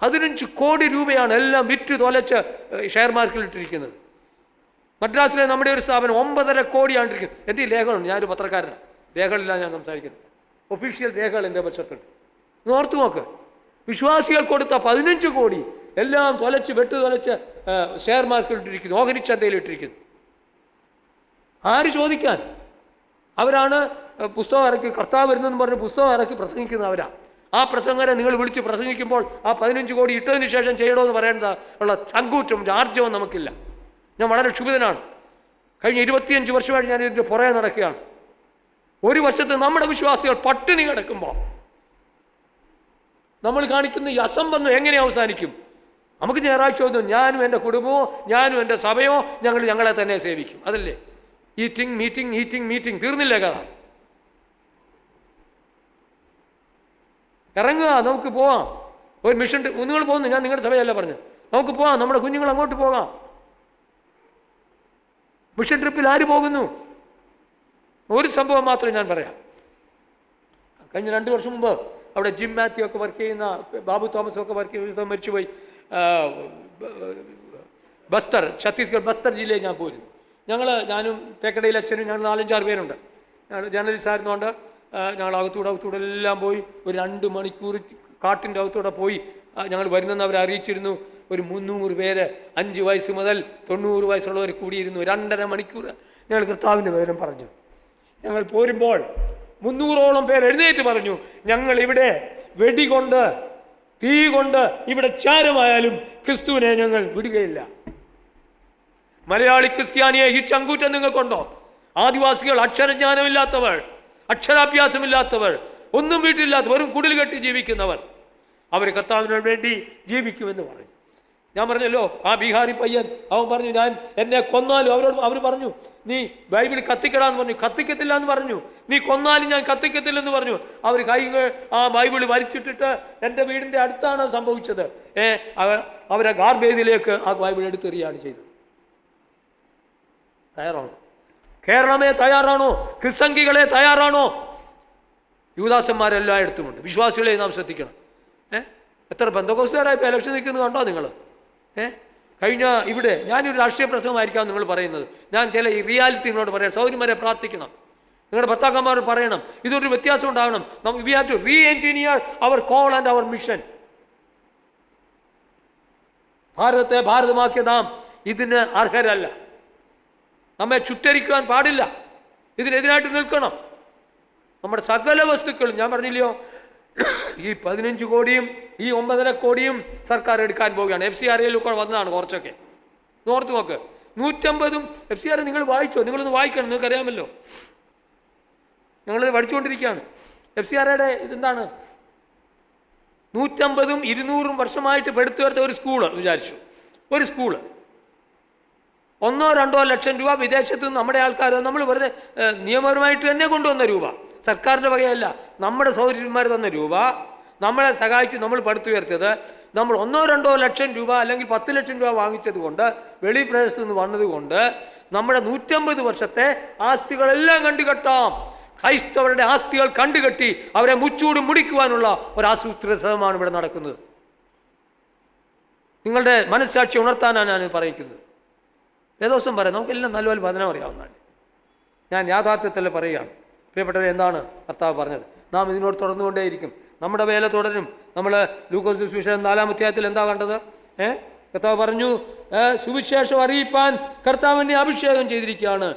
15 കോടി രൂപയാണ് എല്ലാം വിറ്റ് തോലച്ച് ഷെയർ മാർക്കറ്റിൽ ഇട്ടിരിക്കുന്നത്. മദ്രാസിലെ നമ്മുടെ ഒരു സ്ഥാപനം 9.5 കോടിയാണ് ഇരിക്കുന്നത്. എൻ്റെ ഈ രേഖകളുണ്ട്, ഞാനൊരു പത്രക്കാരനാണ്, രേഖകളില്ല ഞാൻ സംസാരിക്കുന്നത്, ഒഫീഷ്യൽ രേഖകൾ എൻ്റെ വശത്തുണ്ട്. ഓർത്തു നോക്ക്, വിശ്വാസികൾ കൊടുത്ത 15 കോടി എല്ലാം തൊലച്ച് ഷെയർ മാർക്കറ്റിൽ ഇട്ടിരിക്കുന്നു, ഓഹരി ചന്തയിൽ ഇട്ടിരിക്കുന്നു. ആര് ചോദിക്കാൻ? അവരാണ് പുസ്തകം ഇറക്കി, കർത്താവ് വരുന്നെന്ന് പറഞ്ഞ് പുസ്തകം ഇറക്കി പ്രസംഗിക്കുന്നവരാണ്. ആ പ്രസംഗരെ നിങ്ങൾ വിളിച്ച് പ്രസംഗിക്കുമ്പോൾ ആ 15 കോടി ഇട്ടതിന് ശേഷം ചെയ്യണമെന്ന് പറയേണ്ട ഉള്ള ചങ്കൂറ്റം ആർജവം നമുക്കില്ല. ഞാൻ വളരെ ക്ഷുഭിതനാണ്. കഴിഞ്ഞ 25 വർഷമായിട്ട് ഞാൻ ഇതിൻ്റെ പുറകെ നടക്കുകയാണ്. ഒരു വശത്ത് നമ്മുടെ വിശ്വാസികൾ പട്ടിണി കിടക്കുമ്പോൾ നമ്മൾ കാണിക്കുന്ന ഈ അസംബന്ധം എങ്ങനെ അവസാനിക്കും? നമുക്ക് ഞായറാഴ്ച ഒന്നും ഞാനും എൻ്റെ കുടുംബമോ ഞാനും എൻ്റെ സഭയോ ഞങ്ങളെ തന്നെ സേവിക്കും, അതല്ലേ? ഈറ്റിംഗ് മീറ്റിംഗ് തീർന്നില്ലേ കഥ? ഇറങ്ങുക, നമുക്ക് പോവാം. ഒരു മിഷൻ നിങ്ങൾ പോകുന്നു, ഞാൻ നിങ്ങളുടെ സഭയല്ല പറഞ്ഞു, നമുക്ക് പോവാം, നമ്മുടെ കുഞ്ഞുങ്ങൾ അങ്ങോട്ട് പോകാം. മിഷൻ ട്രിപ്പിൽ ആര് പോകുന്നു? ഒരു സംഭവം മാത്രം ഞാൻ പറയാം. കഴിഞ്ഞ 2 വർഷം മുമ്പ് അവിടെ ജിം മാത്യു ഒക്കെ വർക്ക് ചെയ്യുന്ന, ബാബു തോമസ് ഒക്കെ വർക്ക് ചെയ്യുന്ന മരിച്ചുപോയി. ബസ്തർ, ഛത്തീസ്ഗഡ് ബസ്തർ ജില്ലയിൽ ഞാൻ പോയിരുന്നു. ഞാനും തേക്കടയിൽ അച്ഛനും ഞങ്ങൾ 4-5 പേരുണ്ട്. ഞങ്ങൾ ജേർണലിസ്റ്റ് ആയിരുന്നുകൊണ്ട് ഞങ്ങൾ അകത്തൂടെ എല്ലാം പോയി ഒരു 2 മണിക്കൂർ കാട്ടിൻ്റെ അകത്തൂടെ പോയി ഞങ്ങൾ വരുന്നെന്ന് അവരെ അറിയിച്ചിരുന്നു. ഒരു 300 പേര് 5 വയസ്സ് മുതൽ 90 വയസ്സുള്ളവർ കൂടിയിരുന്നു. 2.5 മണിക്കൂർ ഞങ്ങൾ കർത്താവിൻ്റെ വിവരം പറഞ്ഞു. ഞങ്ങൾ പോരുമ്പോൾ 300ഓളം പേർ എഴുന്നേറ്റ് പറഞ്ഞു, ഞങ്ങൾ ഇവിടെ വെടികൊണ്ട് തീ കൊണ്ട് ഇവിടെ ചാരമായാലും ക്രിസ്തുവിനെ ഞങ്ങൾ വിടുകയില്ല. മലയാളി ക്രിസ്ത്യാനിയെ ഈ ചങ്കൂറ്റം നിങ്ങൾക്കുണ്ടോ? ആദിവാസികൾ അക്ഷരജ്ഞാനമില്ലാത്തവർ, അക്ഷരാഭ്യാസമില്ലാത്തവർ, ഒന്നും വീട്ടിലില്ലാത്ത വെറും കുടിൽ കെട്ടി ജീവിക്കുന്നവർ, അവർ കർത്താവിന് വേണ്ടി ജീവിക്കുമെന്ന് പറഞ്ഞു. ഞാൻ പറഞ്ഞല്ലോ, ആ ബീഹാറി പയ്യൻ അവൻ പറഞ്ഞു, ഞാൻ എന്നെ കൊന്നാലും അവർ പറഞ്ഞു, നീ ബൈബിൾ കത്തിക്കടാന്ന് പറഞ്ഞു. കത്തിക്കത്തില്ല എന്ന് പറഞ്ഞു. നീ കൊന്നാലും ഞാൻ കത്തിക്കത്തില്ലെന്ന് പറഞ്ഞു. അവർ ആ ബൈബിൾ വലിച്ചിട്ടിട്ട് എൻ്റെ വീടിൻ്റെ അടുത്താണ് സംഭവിച്ചത്. അവരെ ഗാർബേജിലേക്ക് ആ ബൈബിൾ എടുത്തെറിയാണ് ചെയ്തത്. തയ്യാറാണോ? കേരളമേ തയ്യാറാണോ? ക്രിസ്തംഗികളെ തയ്യാറാണോ? യൂദാസന്മാരെല്ലാം എടുത്തുമുണ്ട്. വിശ്വാസികളെ നാം ശ്രദ്ധിക്കണം. എത്ര ബന്ധകോസ്തുകാരായി ഇപ്പോൾ ഇലക്ഷൻ നിൽക്കുന്നത് കണ്ടോ നിങ്ങൾ? കഴിഞ്ഞ ഇവിടെ ഞാനൊരു രാഷ്ട്രീയ പ്രസംഗമായിരിക്കാം നിങ്ങൾ പറയുന്നത്. ഞാൻ ചില ഈ റിയാലിറ്റി നിങ്ങളോട് പറയാം. സൗകര്യമാരെ പ്രാർത്ഥിക്കണം. നിങ്ങളുടെ ഭർത്താക്കന്മാരോട് പറയണം, ഇതൊരു വ്യത്യാസം ഉണ്ടാകണം. We have to re engineer our call and our mission. ഭാരതത്തെ ഭാരതമാക്കിയ നാം ഇതിന് അർഹരല്ല. നമ്മെ ചുറ്റരിക്കുവാൻ പാടില്ല. ഇതിനെതിരായിട്ട് നിൽക്കണം. നമ്മുടെ സകല വസ്തുക്കളും ഞാൻ പറഞ്ഞില്ലയോ, ഈ 15 കോടിയും ഈ 9.5 കോടിയും സർക്കാർ എടുക്കാൻ പോവുകയാണ്. FCRAയിലൊക്കെ വന്നതാണ് കുറച്ചൊക്കെ. ഓർത്ത് നോക്ക്. 150 FCRA നിങ്ങൾ വായിച്ചോ? നിങ്ങളൊന്ന് വായിക്കണം, നിങ്ങൾക്കറിയാമല്ലോ. ഞങ്ങളിത് പഠിച്ചുകൊണ്ടിരിക്കുകയാണ്. FCRAയുടെ ഇതെന്താണ്? 150ഉം 200ഉം വർഷമായിട്ട് പെടുത്തുയർത്ത ഒരു സ്കൂള് വിചാരിച്ചു. ഒരു സ്കൂള് 1-2 ലക്ഷം രൂപ വിദേശത്ത് നിന്ന് നമ്മുടെ ആൾക്കാർ നമ്മൾ വെറുതെ നിയമപരമായിട്ട് തന്നെ കൊണ്ടുവന്ന രൂപ, സർക്കാരിൻ്റെ വകയല്ല, നമ്മുടെ സൗകര്യന്മാർ തന്ന രൂപ, നമ്മളെ സഹായിച്ച് നമ്മൾ പടുത്തുയർത്തിയത്. നമ്മൾ 1-2 ലക്ഷം രൂപ അല്ലെങ്കിൽ 10 ലക്ഷം രൂപ വാങ്ങിച്ചത് കൊണ്ട്, വെളി പ്രദേശത്ത് നിന്ന് വന്നതുകൊണ്ട് നമ്മുടെ 150 വർഷത്തെ ആസ്തികളെല്ലാം കണ്ടുകെട്ടാം. ക്രൈസ്തവരുടെ ആസ്തികൾ കണ്ടുകെട്ടി അവരെ മുച്ചൂട് മുടിക്കുവാനുള്ള ഒരു ആസൂത്രിതമാണ് ഇവിടെ നടക്കുന്നത്. നിങ്ങളുടെ മനസ്സാക്ഷി ഉണർത്താനാണ് ഞാൻ പറയുന്നത്. ഏതോസം പറയാം, നമുക്കെല്ലാം നല്ലപോലെ വചനം അറിയാവുന്നതാണ്. ഞാൻ യാഥാർത്ഥ്യത്തിൽ പറയുകയാണ്. പ്രിയപ്പെട്ടവർ, എന്താണ് കർത്താവ് പറഞ്ഞത്? നാം ഇതിനോട് തുടർന്നുകൊണ്ടേയിരിക്കും. നമ്മുടെ വേല തുടരും. നമ്മൾ ലൂക്കോസ് സുവിശേഷം 4-ാം അധ്യായത്തിൽ എന്താ കണ്ടത്? കർത്താവ് പറഞ്ഞു, സുവിശേഷം അറിയിപ്പാൻ കർത്താവിനെ അഭിഷേകം ചെയ്തിരിക്കുകയാണ്.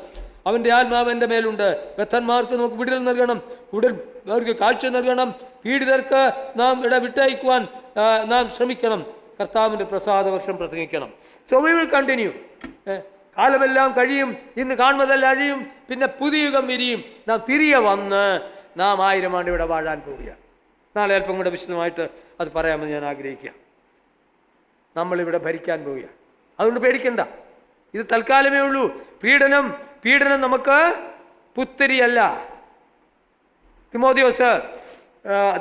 അവൻ്റെ ആത്മാവ് എൻ്റെ മേലുണ്ട്. ബദ്ധന്മാർക്ക് നമുക്ക് വിടുതൽ നൽകണം, അവർക്ക് കാഴ്ച നൽകണം, പീഡിതർക്ക് നാം വിട്ടയക്കുവാൻ നാം ശ്രമിക്കണം, കർത്താവിൻ്റെ പ്രസാദ വർഷം പ്രസംഗിക്കണം. So we will continue. കാലമെല്ലാം കഴിയും, ഇന്ന് കാണുന്നതെല്ലാം അഴിയും, പിന്നെ പുതിയ യുഗം വിരിയും. നാം തിരികെ വന്ന് നാം 1000 ആണ്ട് ഇവിടെ വാഴാൻ പോവുകയാണ്. നാളെ അല്പം കൂടെ വിശദമായിട്ട് അത് പറയാമെന്ന് ഞാൻ ആഗ്രഹിക്കുക. നമ്മളിവിടെ ഭരിക്കാൻ പോവുകയാണ്. അതുകൊണ്ട് പേടിക്കണ്ട. ഇത് തൽക്കാലമേ ഉള്ളൂ. പീഡനം നമുക്ക് പുത്തരിയല്ല.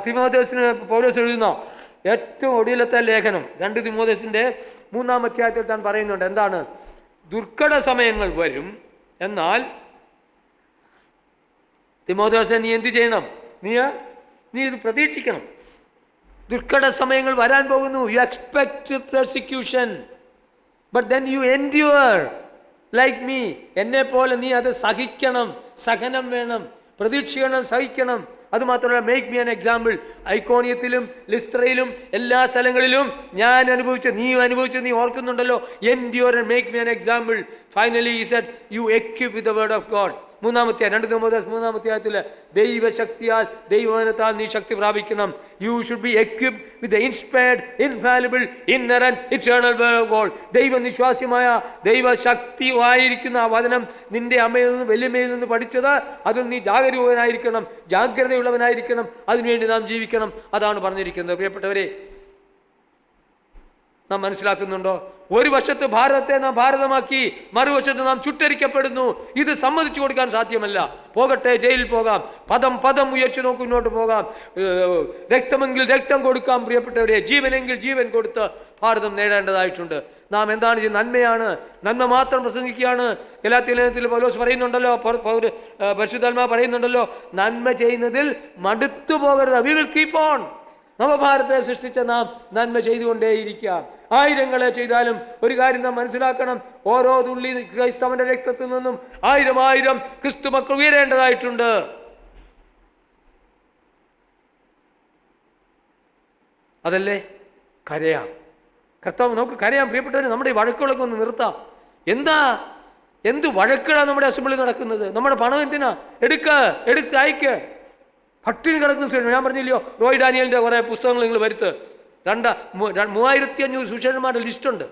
തിമോഥെയോസിന് പൗലോസ് എഴുതുന്ന ഏറ്റവും ഒടുവിലത്തെ ലേഖനം 2 തിമോഥെയോസിൻ്റെ 3-ാം അധ്യായത്തിൽ താൻ പറയുന്നുണ്ട്. എന്താണ്? ദുർഘട സമയങ്ങൾ വരും, എന്നാൽ തിമോഥെയോസേ, നീ എന്ത് ചെയ്യണം? നീ ഇത് പ്രതീക്ഷിക്കണം. ദുർഘട സമയങ്ങൾ വരാൻ പോകുന്നു. You expect persecution, but then you endure like me. എന്നെ പോലെ നീ അത് സഹിക്കണം. സഹനം വേണം, പ്രതീക്ഷിക്കണം, സഹിക്കണം. അതുമാത്രമല്ല, മേക്ക് മീ ആൻ എക്സാമ്പിൾ. ഐക്കോണിയത്തിലും ലിസ്ത്രയിലും എല്ലാ സ്ഥലങ്ങളിലും ഞാൻ നീ ഓർക്കുന്നുണ്ടല്ലോ. Endure and make me an example. Finally he said, you equip with the word of God. 2 തിമോഥെയോസ് 3-ാം അധ്യായത്തിൽ ദൈവശക്തിയാൽ, ദൈവവചനത്താൽ നീ ശക്തി പ്രാപിക്കണം. You should be equipped with the inspired, infallible, inerrant, eternal word of God. ദൈവനിശ്വാസ്യമായ, ദൈവശക്തിയായിരിക്കുന്ന ആ വചനം നിന്റെ അമ്മയിൽ നിന്ന് വലിയമ്മയിൽ നിന്ന് പഠിച്ചത്, അതിൽ നീ ജാഗരൂകനായിരിക്കണം, ജാഗ്രതയുള്ളവനായിരിക്കണം. അതിനുവേണ്ടി നാം ജീവിക്കണം. അതാണ് പറഞ്ഞിരിക്കുന്നത്. പ്രിയപ്പെട്ടവരെ, നാം മനസ്സിലാക്കുന്നുണ്ടോ? ഒരു വശത്ത് ഭാരതത്തെ നാം ഭാരതമാക്കി, മറുവശത്ത് നാം ചുട്ടരിക്കപ്പെടുന്നു. ഇത് സമ്മതിച്ചു കൊടുക്കാൻ സാധ്യമല്ല. പോകട്ടെ, ജയിലിൽ പോകാം, പദം ഉയർച്ചു നോക്കി മുന്നോട്ട് പോകാം, രക്തമെങ്കിൽ രക്തം കൊടുക്കാം. പ്രിയപ്പെട്ടവരെ, ജീവനെങ്കിൽ ജീവൻ കൊടുത്ത് ഭാരതം നേടേണ്ടതായിട്ടുണ്ട്. നാം എന്താണ് ചെയ്യുന്നത്? നന്മ മാത്രം പ്രസംഗിക്കുകയാണ്. ഗലാത്യലേഖനത്തിൽ പൗലോസ് പറയുന്നുണ്ടല്ലോ, പരിശുദ്ധാത്മാവ് പറയുന്നുണ്ടല്ലോ, നന്മ ചെയ്യുന്നതിൽ മടുത്തു പോകരുത്. We will keep on. നവഭാരതത്തെ സൃഷ്ടിച്ച നാം നന്മ ചെയ്തുകൊണ്ടേയിരിക്കാം. 1000 ചെയ്താലും ഒരു കാര്യം നാം മനസ്സിലാക്കണം, ഓരോ തുള്ളി ക്രൈസ്തവന്റെ രക്തത്തിൽ നിന്നും 1000 ക്രിസ്തു മക്കൾ ഉയരേണ്ടതായിട്ടുണ്ട്. അതല്ലേ കരയാം. കർത്താവ് നമുക്ക് കരയാം. പ്രിയപ്പെട്ടവരെ, നമ്മുടെ ഈ വഴക്കുകളൊക്കെ ഒന്ന് നിർത്താം. എന്ത് വഴക്കുകളാണ് നമ്മുടെ അസംബ്ലി നടക്കുന്നത്? നമ്മുടെ പണം എന്തിനാ? എടുക്ക അയക്ക്. പട്ടിണി കിടക്കുന്ന സുരേഷ്, ഞാൻ പറഞ്ഞില്ലയോ, റോയ് ഡാനിയലിൻ്റെ കുറേ പുസ്തകങ്ങൾ നിങ്ങൾ വരുത്ത്. 3500 സുശേഷന്മാരുടെ ലിസ്റ്റുണ്ട്.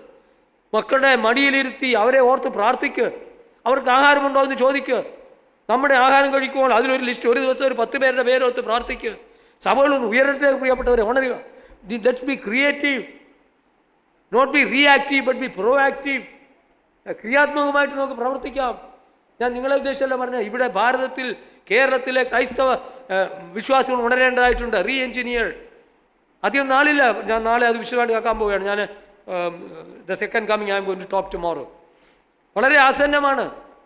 മക്കളുടെ മടിയിലിരുത്തി അവരെ ഓർത്ത് പ്രാർത്ഥിക്ക്. അവർക്ക് ആഹാരമുണ്ടോ എന്ന് ചോദിക്ക്. നമ്മുടെ ആഹാരം കഴിക്കുമ്പോൾ അതിലൊരു ലിസ്റ്റ്, ഒരു ദിവസം ഒരു 10 പേരുടെ പേരോർത്ത് പ്രാർത്ഥിക്ക്. സഭകളൊന്ന് ഉയരട്ടെ. പ്രിയപ്പെട്ടവരെ, ഉണരുക. Let's be creative. Not be reactive but be proactive. ക്രിയാത്മകമായിട്ട് നമുക്ക് പ്രവർത്തിക്കാം. ഞാൻ നിങ്ങളെ ഉദ്ദേശമല്ല പറഞ്ഞാൽ, ഇവിടെ ഭാരതത്തിൽ കേരളത്തിലെ ക്രൈസ്തവ വിശ്വാസികൾ ഉണരേണ്ടതായിട്ടുണ്ട്. റീ എഞ്ചിനീയർ അധികം നാളില്ല. ഞാൻ നാളെ അത് വിശദമായിട്ട് കേൾക്കാൻ പോവുകയാണ്. ഞാൻ the second coming I'm going to talk tomorrow. വളരെ ആസന്നമാണ്.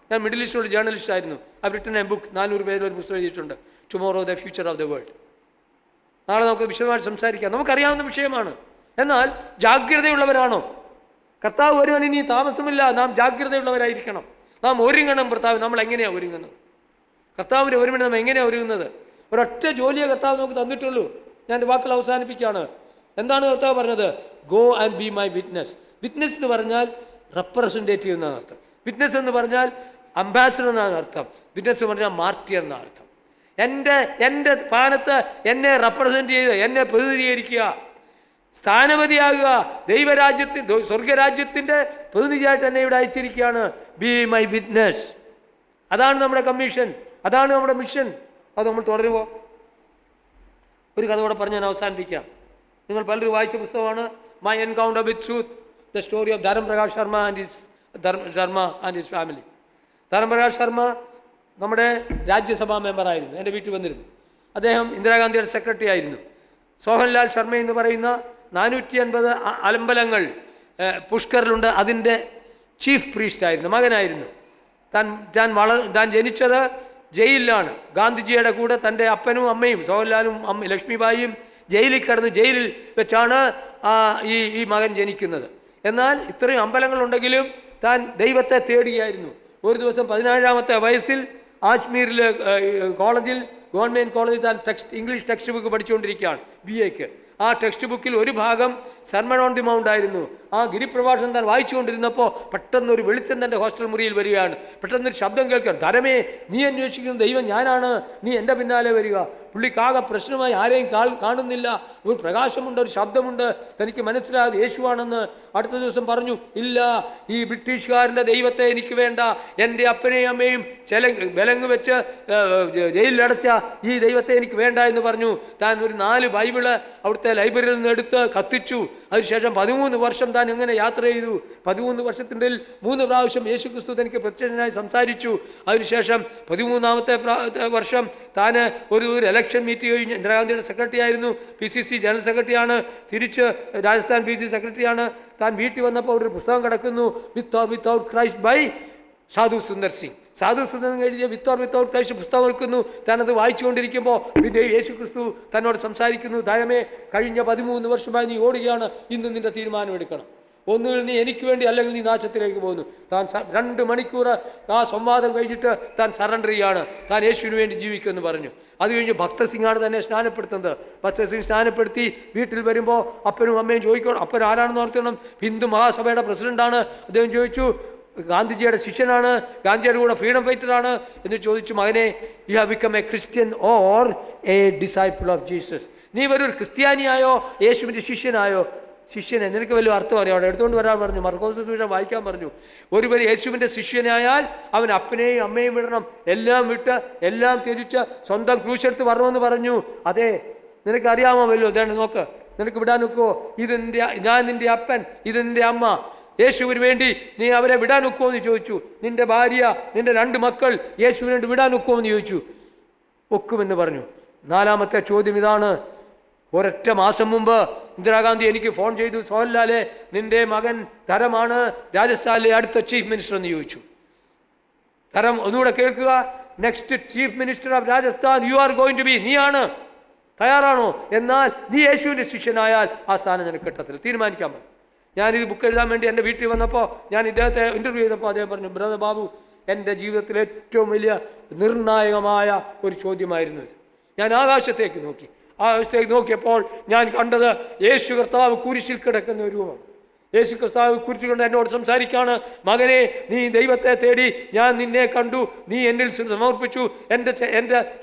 ഞാൻ മിഡിൽ ഈസ്റ്റിലുള്ള ജേർണലിസ്റ്റ് ആയിരുന്നു. ഐ റിട്ടൺ എ ബുക്ക്, 400 പേരിൽ ഒരു പുസ്തകം എഴുതിയിട്ടുണ്ട്, tomorrow the future of the world. നാളെ നമുക്ക് വിശദമായിട്ട് സംസാരിക്കാം. നമുക്കറിയാവുന്ന വിഷയമാണ്. എന്നാൽ ജാഗ്രതയുള്ളവരാണോ? കർത്താവ് വരുവാൻ ഇനി താമസമില്ല. നാം ജാഗ്രതയുള്ളവരായിരിക്കണം. നാം ഒരുങ്ങണം. കർത്താവ് നമ്മൾ എങ്ങനെയാണ് ഒരുങ്ങുന്നത്? കർത്താവിൻ്റെ ഒരുമണി നമ്മൾ എങ്ങനെയാണ് ഒരുങ്ങുന്നത്? ഒരൊറ്റ ജോലിയെ കർത്താവ് നമുക്ക് തന്നിട്ടുള്ളൂ. ഞാൻ എൻ്റെ വാക്കുകൾ അവസാനിപ്പിക്കുകയാണ്. എന്താണ് കർത്താവ് പറഞ്ഞത്? Go and be my witness. Witness എന്ന് പറഞ്ഞാൽ റെപ്രസെൻറ്റേറ്റീവ് എന്നാണ് അർത്ഥം. വിറ്റ്നസ് എന്ന് പറഞ്ഞാൽ അംബാസഡർ എന്നാണ് അർത്ഥം. വിറ്റ്നസ് എന്ന് പറഞ്ഞാൽ മാർട്ടിയർ എന്നാണ് അർത്ഥം. എൻ്റെ സ്ഥാനത്ത് എന്നെ റെപ്രസെൻറ്റ് ചെയ്ത് എന്നെ പ്രതിനിധീകരിക്കുക, സ്ഥാനപതിയാകുക. ദൈവരാജ്യത്തിൻ്റെ സ്വർഗരാജ്യത്തിൻ്റെ പ്രതിനിധിയായിട്ട് എന്നെ ഇവിടെ അയച്ചിരിക്കുകയാണ്. Be my witness. അതാണ് നമ്മുടെ കമ്മീഷൻ, അതാണ് നമ്മുടെ മിഷൻ. അത് നമ്മൾ തുടരുമോ? ഒരു കഥ കൂടെ പറഞ്ഞ് ഞാൻ അവസാനിപ്പിക്കാം. നിങ്ങൾ പലരും വായിച്ച പുസ്തകമാണ് my encounter with truth, the story of Dharamprakash Sharma and his family. Dharamprakash Sharma നമ്മുടെ രാജ്യസഭാ മെമ്പറായിരുന്നു. എൻ്റെ വീട്ടിൽ വന്നിരുന്നു. അദ്ദേഹം ഇന്ദിരാഗാന്ധിയുടെ സെക്രട്ടറി ആയിരുന്നു. സോഹൻലാൽ ശർമ്മ എന്ന് പറയുന്ന 450 അമ്പലങ്ങൾ പുഷ്കറിലുണ്ട്. അതിൻ്റെ ചീഫ് പ്രീസ്റ്റായിരുന്നു, മകനായിരുന്നു. താൻ ജനിച്ചത് ജയിലിലാണ്. ഗാന്ധിജിയുടെ കൂടെ തൻ്റെ അപ്പനും അമ്മയും സോഹൻലാലും ലക്ഷ്മിബായിയും ജയിലിൽ കിടന്ന് ജയിലിൽ വെച്ചാണ് ഈ മകൻ ജനിക്കുന്നത്. എന്നാൽ ഇത്രയും അമ്പലങ്ങളുണ്ടെങ്കിലും താൻ ദൈവത്തെ തേടുകയായിരുന്നു. ഒരു ദിവസം 17ാമത്തെ വയസ്സിൽ ആശ്മീരിലെ കോളേജിൽ, ഗവൺമെൻറ് കോളേജിൽ താൻ ഇംഗ്ലീഷ് ടെക്സ്റ്റ് ബുക്ക് പഠിച്ചുകൊണ്ടിരിക്കുകയാണ്, BA-ക്ക്. ആ ടെക്സ്റ്റ് ബുക്കിൽ ഒരു ഭാഗം സർമൺ ഓൺ ദി മൗണ്ട് ആയിരുന്നു. ആ ഗിരിപ്രഭാഷണം താൻ വായിച്ചുകൊണ്ടിരുന്നപ്പോൾ പെട്ടെന്നൊരു വെളിച്ചം തൻ്റെ ഹോസ്റ്റൽ മുറിയിൽ വരികയാണ്. പെട്ടെന്നൊരു ശബ്ദം കേൾക്കുകയാണ്, ധരമേ, നീ അന്വേഷിക്കുന്ന ദൈവം ഞാനാണ്, നീ എൻ്റെ പിന്നാലെ വരിക. പുള്ളിക്കാകെ പ്രശ്നമായി, ആരെയും കാണുന്നില്ല. ഒരു പ്രകാശമുണ്ട്, ഒരു ശബ്ദമുണ്ട്, തനിക്ക് മനസ്സിലായത് യേശുവാണെന്ന്. അടുത്ത ദിവസം പറഞ്ഞു, ഇല്ല, ഈ ബ്രിട്ടീഷുകാരൻ്റെ ദൈവത്തെ എനിക്ക് വേണ്ട, എൻ്റെ അപ്പനെയും അമ്മയും വിലങ്ങ് വെച്ച് ജയിലിലടച്ച ഈ ദൈവത്തെ എനിക്ക് വേണ്ട എന്ന് പറഞ്ഞു. താൻ ഒരു 4 ബൈബിള് അവിടുത്തെ ലൈബ്രറിയിൽ നിന്ന് എടുത്ത് കത്തിച്ചു. അതിനുശേഷം 13 വർഷം താൻ എങ്ങനെ യാത്ര ചെയ്തു. 13 വർഷത്തിൻ്റെ 3 പ്രാവശ്യം യേശു ക്രിസ്തു തനിക്ക് പ്രത്യക്ഷനായി സംസാരിച്ചു. അതിനുശേഷം 13ാമത്തെ വർഷം താൻ ഒരു ഇലക്ഷൻ മീറ്റ് കഴിഞ്ഞ്, ഇന്ദിരാഗാന്ധിയുടെ സെക്രട്ടറി ആയിരുന്നു, PCC ജനറൽ സെക്രട്ടറിയാണ്, തിരിച്ച് രാജസ്ഥാൻ PCC സെക്രട്ടറിയാണ്. താൻ വീട്ടിൽ വന്നപ്പോൾ ഒരു പുസ്തകം കിടക്കുന്നു, with or without Christ by Sadhu Sundar Singh. സാധു സുന്ദർ എഴുതിയ വിത്ത് ഓർ വിത്തൗട്ട് ക്രൈസ്റ്റ് പുസ്തകം എടുക്കുന്നു. താനത് വായിച്ചുകൊണ്ടിരിക്കുമ്പോൾ പിന്നെ യേശു ക്രിസ്തു തന്നോട് സംസാരിക്കുന്നു, ധരമേ, കഴിഞ്ഞ 13 വർഷമായി നീ ഓടുകയാണ്, ഇന്ന് നിൻ്റെ തീരുമാനമെടുക്കണം. ഒന്നുകിൽ നീ എനിക്ക് വേണ്ടി, അല്ലെങ്കിൽ നീ നാശത്തിലേക്ക് പോകുന്നു. താൻ 2 മണിക്കൂർ ആ സംവാദം കഴിഞ്ഞിട്ട് താൻ സറണ്ടർ ചെയ്യാണ്. താൻ യേശുവിന് വേണ്ടി ജീവിക്കുമെന്ന് പറഞ്ഞു. അത് കഴിഞ്ഞ് ഭക്തസിംഗാണ് തന്നെ സ്നാനപ്പെടുത്തുന്നത്. ഭക്തസിംഗ് സ്നാനപ്പെടുത്തി വീട്ടിൽ വരുമ്പോൾ അപ്പനും അമ്മയും ചോദിക്കണം, അപ്പൻ ആരാണെന്ന് ഓർക്കണം. ഹിന്ദു മഹാസഭയുടെ പ്രസിഡൻ്റാണ്. അദ്ദേഹം ചോദിച്ചു, ഗാന്ധിജിയുടെ ശിഷ്യനാണ്, ഗാന്ധിജിയുടെ കൂടെ ഫ്രീഡം ഫൈറ്ററാണ് എന്ന് ചോദിച്ചു, മകനെ, you have become A Christian or A disciple of Jesus. നീ ഒരു ക്രിസ്ത്യാനിയായോ യേശുവിൻ്റെ ശിഷ്യനായോ? ശിഷ്യനെ, നിനക്ക് വലിയ അർത്ഥം അറിയാം, അവിടെ എടുത്തുകൊണ്ട് വരാൻ പറഞ്ഞു. മർക്കോസ് സുവിശേഷം വായിക്കാൻ പറഞ്ഞു. ഒരുവർ യേശുവിൻ്റെ ശിഷ്യനായാൽ അവൻ അപ്പനെയും അമ്മയും വിടണം, എല്ലാം വിട്ട് എല്ലാം ത്യജിച്ച് സ്വന്തം ക്രൂശെടുത്ത് വരണമെന്ന് പറഞ്ഞു. അതെ, നിനക്കറിയാമല്ലോ, ഇതാണ് നോക്ക്, നിനക്ക് വിടാൻ നോക്കുമോ? ഞാൻ നിൻ്റെ അപ്പൻ, ഇത് നിൻ്റെ അമ്മ. യേശുവിന് വേണ്ടി നീ അവരെ വിടാൻ ഒക്കുമോ എന്ന് ചോദിച്ചു. നിൻ്റെ ഭാര്യ, നിൻ്റെ 2 മക്കൾ യേശുവിന് വേണ്ടി വിടാൻ ഒക്കുമോ എന്ന് ചോദിച്ചു. ഒക്കുമെന്ന് പറഞ്ഞു. 4ാമത്തെ ചോദ്യം ഇതാണ്. ഒരൊറ്റ മാസം മുമ്പ് ഇന്ദിരാഗാന്ധി എനിക്ക് ഫോൺ ചെയ്തു, സോഹൻലാലെ, നിൻ്റെ മകൻ ധരമാണ് രാജസ്ഥാനിലെ അടുത്ത ചീഫ് മിനിസ്റ്റർ എന്ന് ചോദിച്ചു. ധരം, ഒന്നുകൂടെ കേൾക്കുക, next chief minister of Rajasthan you are going to be, നീയാണ്. തയ്യാറാണോ? എന്നാൽ നീ യേശുവിൻ്റെ ശിഷ്യനായാൽ ആ സ്ഥാനം നിനക്ക് കിട്ടത്തില്ല, തീരുമാനിക്കാൻ പറഞ്ഞു. ഞാനിത് ബുക്ക് എഴുതാൻ വേണ്ടി എൻ്റെ വീട്ടിൽ വന്നപ്പോൾ ഞാൻ ഇദ്ദേഹത്തെ ഇൻ്റർവ്യൂ ചെയ്തപ്പോൾ അദ്ദേഹം പറഞ്ഞു, ബ്രദർ ബാബു, എൻ്റെ ജീവിതത്തിലെ ഏറ്റവും വലിയ നിർണായകമായ ഒരു ചോദ്യമായിരുന്നു ഇത്. ഞാൻ ആകാശത്തേക്ക് നോക്കി. ആകാശത്തേക്ക് നോക്കിയപ്പോൾ ഞാൻ കണ്ടത് യേശു കർത്താവ് കുരിശിൽ കിടക്കുന്ന ഒരു രൂപം. യേശു കർത്താവ് കുരിശിൽ കൊണ്ട് എന്നോട് സംസാരിക്കുകയാണ്, മകനെ, നീ ദൈവത്തെ തേടി, ഞാൻ നിന്നെ കണ്ടു, നീ എന്നിൽ സമർപ്പിച്ചു, എൻ്റെ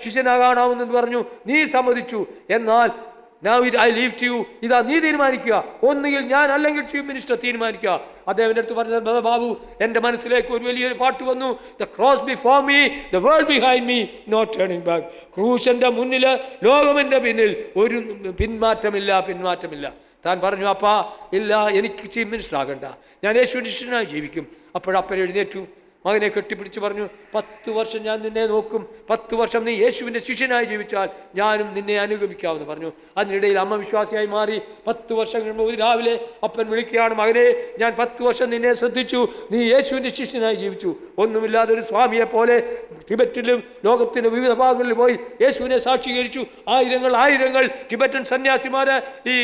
ശിഷ്യനാകാനാവുന്നെന്ന് പറഞ്ഞു, നീ സമ്മതിച്ചു. എന്നാൽ now I leave to you. ഇതാ നീ തീരുമാനിക്കുക, ഒന്നുകിൽ ഞാൻ അല്ലെങ്കിൽ ചീഫ് മിനിസ്റ്റർ തീരുമാനിക്കുക. അദ്ദേഹം എൻ്റെ അടുത്ത് പറഞ്ഞത്, ബാബു, എൻ്റെ മനസ്സിലേക്ക് ഒരു വലിയൊരു പാട്ട് വന്നു, the cross before me, the world behind me, not turning back. ക്രൂശൻ്റെ മുന്നിൽ, ലോകം എൻ്റെ പിന്നിൽ, ഒരു പിന്മാറ്റമില്ല. താൻ പറഞ്ഞു, അപ്പാ ഇല്ല, എനിക്ക് ചീഫ് മിനിസ്റ്റർ ആകണ്ട, ഞാൻ യേശുവിൻ്റെ ശിഷ്യനായി ജീവിക്കും. അപ്പോഴപ്പൻ എഴുന്നേറ്റു, മകനെ കെട്ടിപ്പിടിച്ച് പറഞ്ഞു, 10 വർഷം ഞാൻ നിന്നെ നോക്കും, 10 വർഷം നീ യേശുവിൻ്റെ ശിഷ്യനായി ജീവിച്ചാൽ ഞാനും നിന്നെ അനുഗമിക്കാമെന്ന് പറഞ്ഞു. അതിനിടയിൽ അമ്മ വിശ്വാസിയായി മാറി. 10 വർഷം കഴിയുമ്പോൾ ഒരു രാവിലെ അപ്പൻ വിളിക്കുകയാണ്, മകനെ, ഞാൻ 10 വർഷം നിന്നെ ശ്രദ്ധിച്ചു, നീ യേശുവിൻ്റെ ശിഷ്യനായി ജീവിച്ചു. ഒന്നുമില്ലാതെ ഒരു സ്വാമിയെ പോലെ ടിബറ്റിലും ലോകത്തിൻ്റെ വിവിധ ഭാഗങ്ങളിൽ പോയി യേശുവിനെ സാക്ഷീകരിച്ചു. ആയിരങ്ങൾ ടിബറ്റൻ സന്യാസിമാര്, ഈ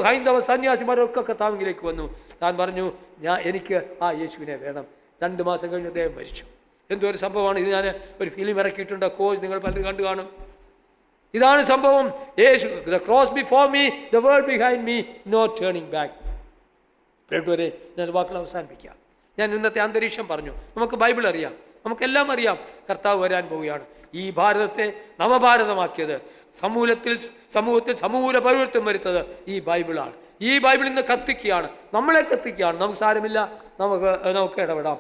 ഹൈന്ദവ സന്യാസിമാരൊക്കെ കർത്താവിലേക്ക് വന്നു. താൻ പറഞ്ഞു, എനിക്ക് ആ യേശുവിനെ വേണം. 2 മാസം കഴിഞ്ഞ് അദ്ദേഹം മരിച്ചു. എന്തോ ഒരു സംഭവമാണ് ഇത്. ഞാൻ ഒരു ഫിലിം ഇറക്കിയിട്ടുണ്ട്, കോഴ്സ് നിങ്ങൾ പലരും കണ്ടു കാണും. ഇതാണ് സംഭവം. Yeshu, the cross before me, the world behind me, no turning back. വരെ ഞാൻ വാക്കുകൾ അവസാനിപ്പിക്കാം. ഞാൻ ഇന്നത്തെ അന്തരീക്ഷം പറഞ്ഞു. നമുക്ക് ബൈബിൾ അറിയാം, നമുക്കെല്ലാം അറിയാം. കർത്താവ് വരാൻ പോവുകയാണ്. ഈ ഭാരതത്തെ നവഭാരതമാക്കിയത്, സമൂഹത്തിൽ സമൂല പരിവർത്തനം വരുത്തത് ഈ ബൈബിളാണ്. ഈ ബൈബിൾ ഇന്ന് കത്തിക്കുകയാണ്, നമ്മളെ കത്തിക്കുകയാണ്. നമുക്ക് സാരമില്ല, നമുക്ക് ഇടപെടാം.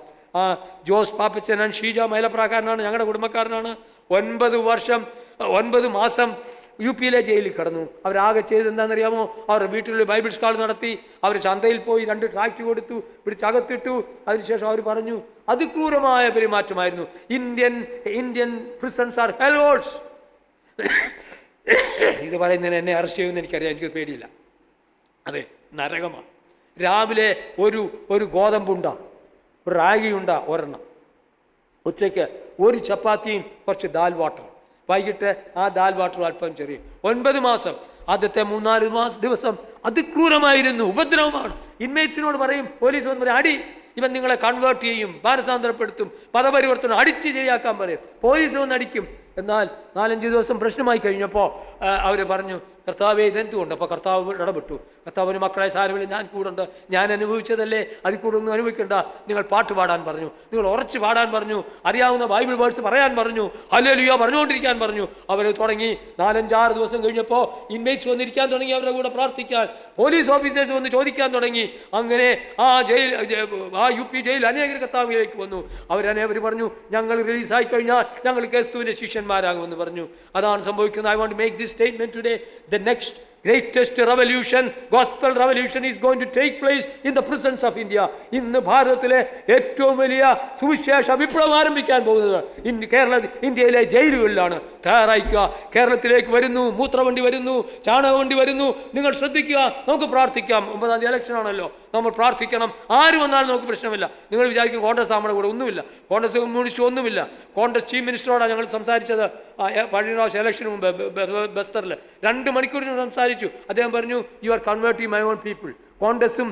ജോസ് പാപ്പച്ചൻ ഷീജ മൈലപ്രാക്കാരനാണ്, ഞങ്ങളുടെ കുടുംബക്കാരനാണ്. 9 മാസം UP ജയിലിൽ കിടന്നു. അവരാകെ ചെയ്തെന്താണെന്നറിയാമോ? അവരുടെ വീട്ടിൽ ബൈബിൾ സ്കാൾ നടത്തി, അവർ ചന്തയിൽ പോയി 2 ട്രാക്റ്റ് കൊടുത്തു, പിടിച്ചകത്തിട്ടു. അതിനുശേഷം അവർ പറഞ്ഞു, അതിക്രൂരമായ പെരുമാറ്റമായിരുന്നു. Indian prisons are hell holes. ഇത് പറയുന്നതിന് എന്നെ അറസ്റ്റ് ചെയ്യുമെന്ന് എനിക്കറിയാം, എനിക്ക് പേടിയില്ല. അതെ, നരകമാണ്. രാവിലെ ഒരു ഗോതമ്പുണ്ട, ഒരു റാഗിയുണ്ട ഒരെണ്ണം, ഉച്ചയ്ക്ക് 1 ചപ്പാത്തിയും കുറച്ച് ദാൽ വാട്ടർ, വൈകിട്ട് ആ ദാൽ വാട്ടർ അല്പം ചെറിയ. 9 മാസം. ആദ്യത്തെ 3-4 ദിവസം അതിക്രൂരമായിരുന്നു, ഉപദ്രവമാണ്. ഇൻമേറ്റ്സിനോട് പറയും, പോലീസ് വന്ന് പറയും, അടി, ഇവൻ നിങ്ങളെ കൺവേർട്ട് ചെയ്യും, മാനസാന്തരപ്പെടുത്തും, മതപരിവർത്തനം, അടിച്ച് ശരിയാക്കാൻ പറയും. പോലീസ് വന്ന് അടിക്കും. എന്നാൽ 4-5 ദിവസം പ്രശ്നമായി കഴിഞ്ഞപ്പോൾ അവർ പറഞ്ഞു, കർത്താവേ ഇതെന്തുകൊണ്ട്? അപ്പോൾ കർത്താവ് ഇടപെട്ടു. കർത്താവിന് മക്കളെ സാരമില്ല, ഞാൻ കൂടുണ്ട്, ഞാൻ അനുഭവിച്ചതല്ലേ, അതിൽ കൂടെ ഒന്നും അനുഭവിക്കണ്ട, നിങ്ങൾ പാട്ട് പാടാൻ പറഞ്ഞു, നിങ്ങൾ ഉറച്ച് പാടാൻ പറഞ്ഞു, അറിയാവുന്ന ബൈബിൾ വേർഡ്സ് പറയാൻ പറഞ്ഞു, ഹല്ലേലൂയ പറഞ്ഞുകൊണ്ടിരിക്കാൻ പറഞ്ഞു. അവർ തുടങ്ങി. 4-5-6 ദിവസം കഴിഞ്ഞപ്പോൾ ഇൻമേറ്റ്സ് വന്നിരിക്കാൻ തുടങ്ങി, അവരുടെ കൂടെ പ്രാർത്ഥിക്കാൻ. പോലീസ് ഓഫീസേഴ്സ് വന്ന് ചോദിക്കാൻ തുടങ്ങി. അങ്ങനെ ആ UP ജയിൽ അനേകർ കർത്താവിലേക്ക് വന്നു. അവരനേവർ പറഞ്ഞു, ഞങ്ങൾ റിലീസായി കഴിഞ്ഞാൽ ഞങ്ങൾ ക്രിസ്തുവിൻ്റെ ശിഷ്യന്മാരാകുമെന്ന് പറഞ്ഞു. അതാണ് സംഭവിക്കുന്നത്. I want to make this statement today. The next greatest revolution, gospel revolution is going to take place in the prisons of India. ഇന്ന് ഭാരതത്തിലെ ഏറ്റവും വലിയ സുവിശേഷ വിപ്ലവം ആരംഭിക്കാൻ പോകുന്നത് ഇന്ത്യയിലെ ജയിലുകളിലാണ്. തയ്യാറായിക്കുക. കേരളത്തിലേക്ക് വരുന്നു, മൂത്രവണ്ടി വരുന്നു, ചാണകവണ്ടി വരുന്നു. നിങ്ങൾ ശ്രദ്ധിക്കുക. നമുക്ക് പ്രാർത്ഥിക്കാം. 9-ാം തീയതി ഇലക്ഷൻ ആണല്ലോ, നമ്മൾ പ്രാർത്ഥിക്കണം. ആര് വന്നാലും നമുക്ക് പ്രശ്നമില്ല. നിങ്ങൾ വിചാരിക്കും കോൺഗ്രസ് നമ്മുടെ കൂടെ, ഒന്നുമില്ല. കോൺഗ്രസ് കമ്മ്യൂണിസ്റ്റ് ഒന്നുമില്ല. കോൺഗ്രസ് ചീഫ് മിനിസ്റ്ററോടാണ് ഞങ്ങൾ സംസാരിച്ചത് കഴിഞ്ഞ പ്രാവശ്യം ഇലക്ഷന് മുമ്പ് ബസ്തറിൽ 2 മണിക്കൂറിന് സംസാരിച്ചു. അദ്ദേഹം പറഞ്ഞു, you are converting my own people. കോൺഗ്രസും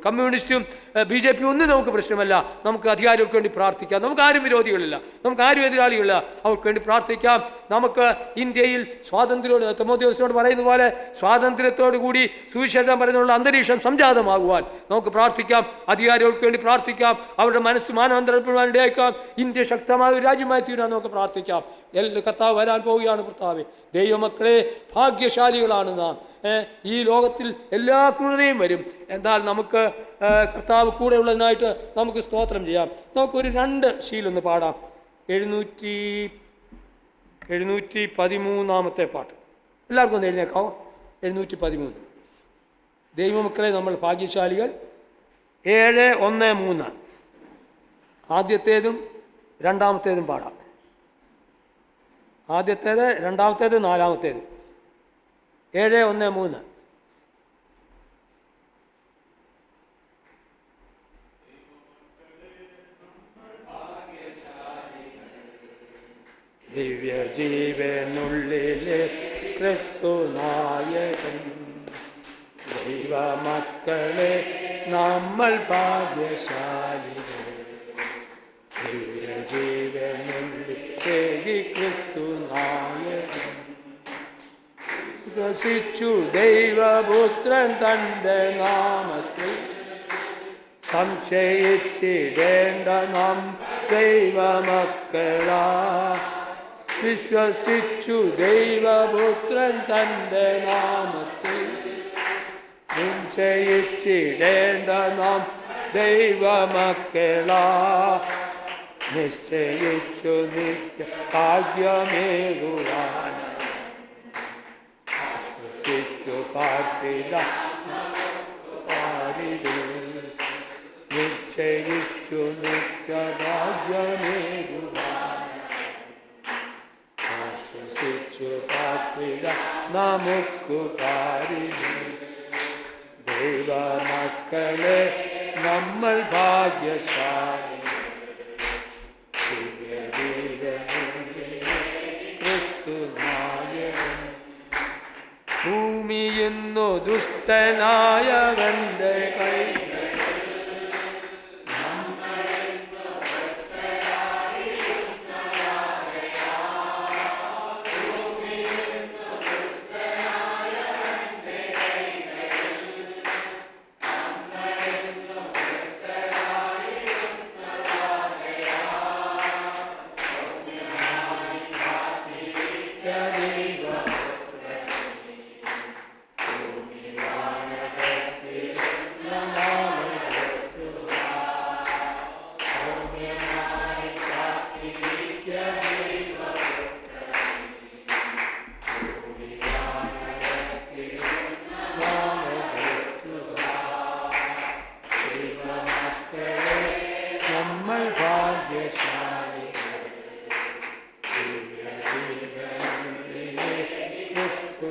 കമ്മ്യൂണിസ്റ്റും BJP ഒന്നും നമുക്ക് പ്രശ്നമല്ല. നമുക്ക് അധികാരികൾക്ക് വേണ്ടി പ്രാർത്ഥിക്കാം. നമുക്ക് ആരും വിരോധികളില്ല, നമുക്ക് ആരും എതിരാളികളില്ല. അവർക്ക് വേണ്ടി പ്രാർത്ഥിക്കാം. നമുക്ക് ഇന്ത്യയിൽ സ്വാതന്ത്ര്യത്തോട്, തിമോഥെയോസിനോട് പറയുന്ന പോലെ സ്വാതന്ത്ര്യത്തോടു കൂടി സുവിശേഷം പറയുന്നുള്ള അന്തരീക്ഷം സംജാതമാകുവാൻ നമുക്ക് പ്രാർത്ഥിക്കാം. അധികാരികൾക്ക് വേണ്ടി പ്രാർത്ഥിക്കാം. അവരുടെ മനസ്സ് മാനസാന്തരപ്പെടുവാൻ ഇടയാക്കാം. ഇന്ത്യ ശക്തമായ ഒരു രാജ്യമായി തീരാൻ നമുക്ക് പ്രാർത്ഥിക്കാം. കർത്താവ് വരാൻ പോവുകയാണ്. കർത്താവേ, ദൈവമക്കളെ, ഭാഗ്യശാലികളാണ് നാം. ഈ ലോകത്തിൽ എല്ലാ ക്രൂരതയും വരും, എന്നാൽ നമുക്ക് കർത്താവ് കൂടെ ഉള്ളതിനായിട്ട് നമുക്ക് സ്തോത്രം ചെയ്യാം. നമുക്കൊരു 2 ശീലൊന്ന് പാടാം. 713 പാട്ട്. എല്ലാവർക്കും ഒന്ന് എഴുന്നേക്കാവോ? 713. ദൈവമക്കളെ, നമ്മൾ ഭാഗ്യശാലികൾ. 7-1-3 ആദ്യത്തേതും രണ്ടാമത്തേതും പാടാം. ആദ്യത്തേത്, രണ്ടാമത്തേത്, നാലാമത്തേത്. 7-1-3. ദിവ്യജീവനുള്ളിലെ ക്രിസ്തു നായകൻ. ദൈവമക്കളെ, നമ്മൾ ഭാഗ്യശാലികൾ. ദിവ്യജീവനുള്ളിലെ ക്രിസ്തു നായകൻ. വിശ്വസിച്ചു ദൈവപുത്രൻ തൻ്റെ നാമത്തിൽ, സംശയിച്ചിടേണ്ട നാം ദൈവമക്കളാ. വിശ്വസിച്ചു ദൈവപുത്രൻ തൻ്റെ നാമത്തിൽ, സംശയിച്ചിടേണ്ട നാം ദൈവമക്കളാ. നിശ്ചയിച്ചു നിത്യ ഭാഗ്യമേകുവാൻ പാർത്തിത നിശ്ചയിച്ചു നിത്യഭാഗ്യമേകുവാൻ ആശ്വസിച്ചു പാർത്തിത നമുക്കു കാര്യം. ദൈവമക്കളെ നമ്മൾ ഭാഗ്യശാലി, ക്രിസ്തു നായകൻ. ഭൂമിയുന്നു ദുഷ്ടനായവന്റെ കൈ, നമ്മൾ ഭാഗ്യശാലി, ക്രിസ്തു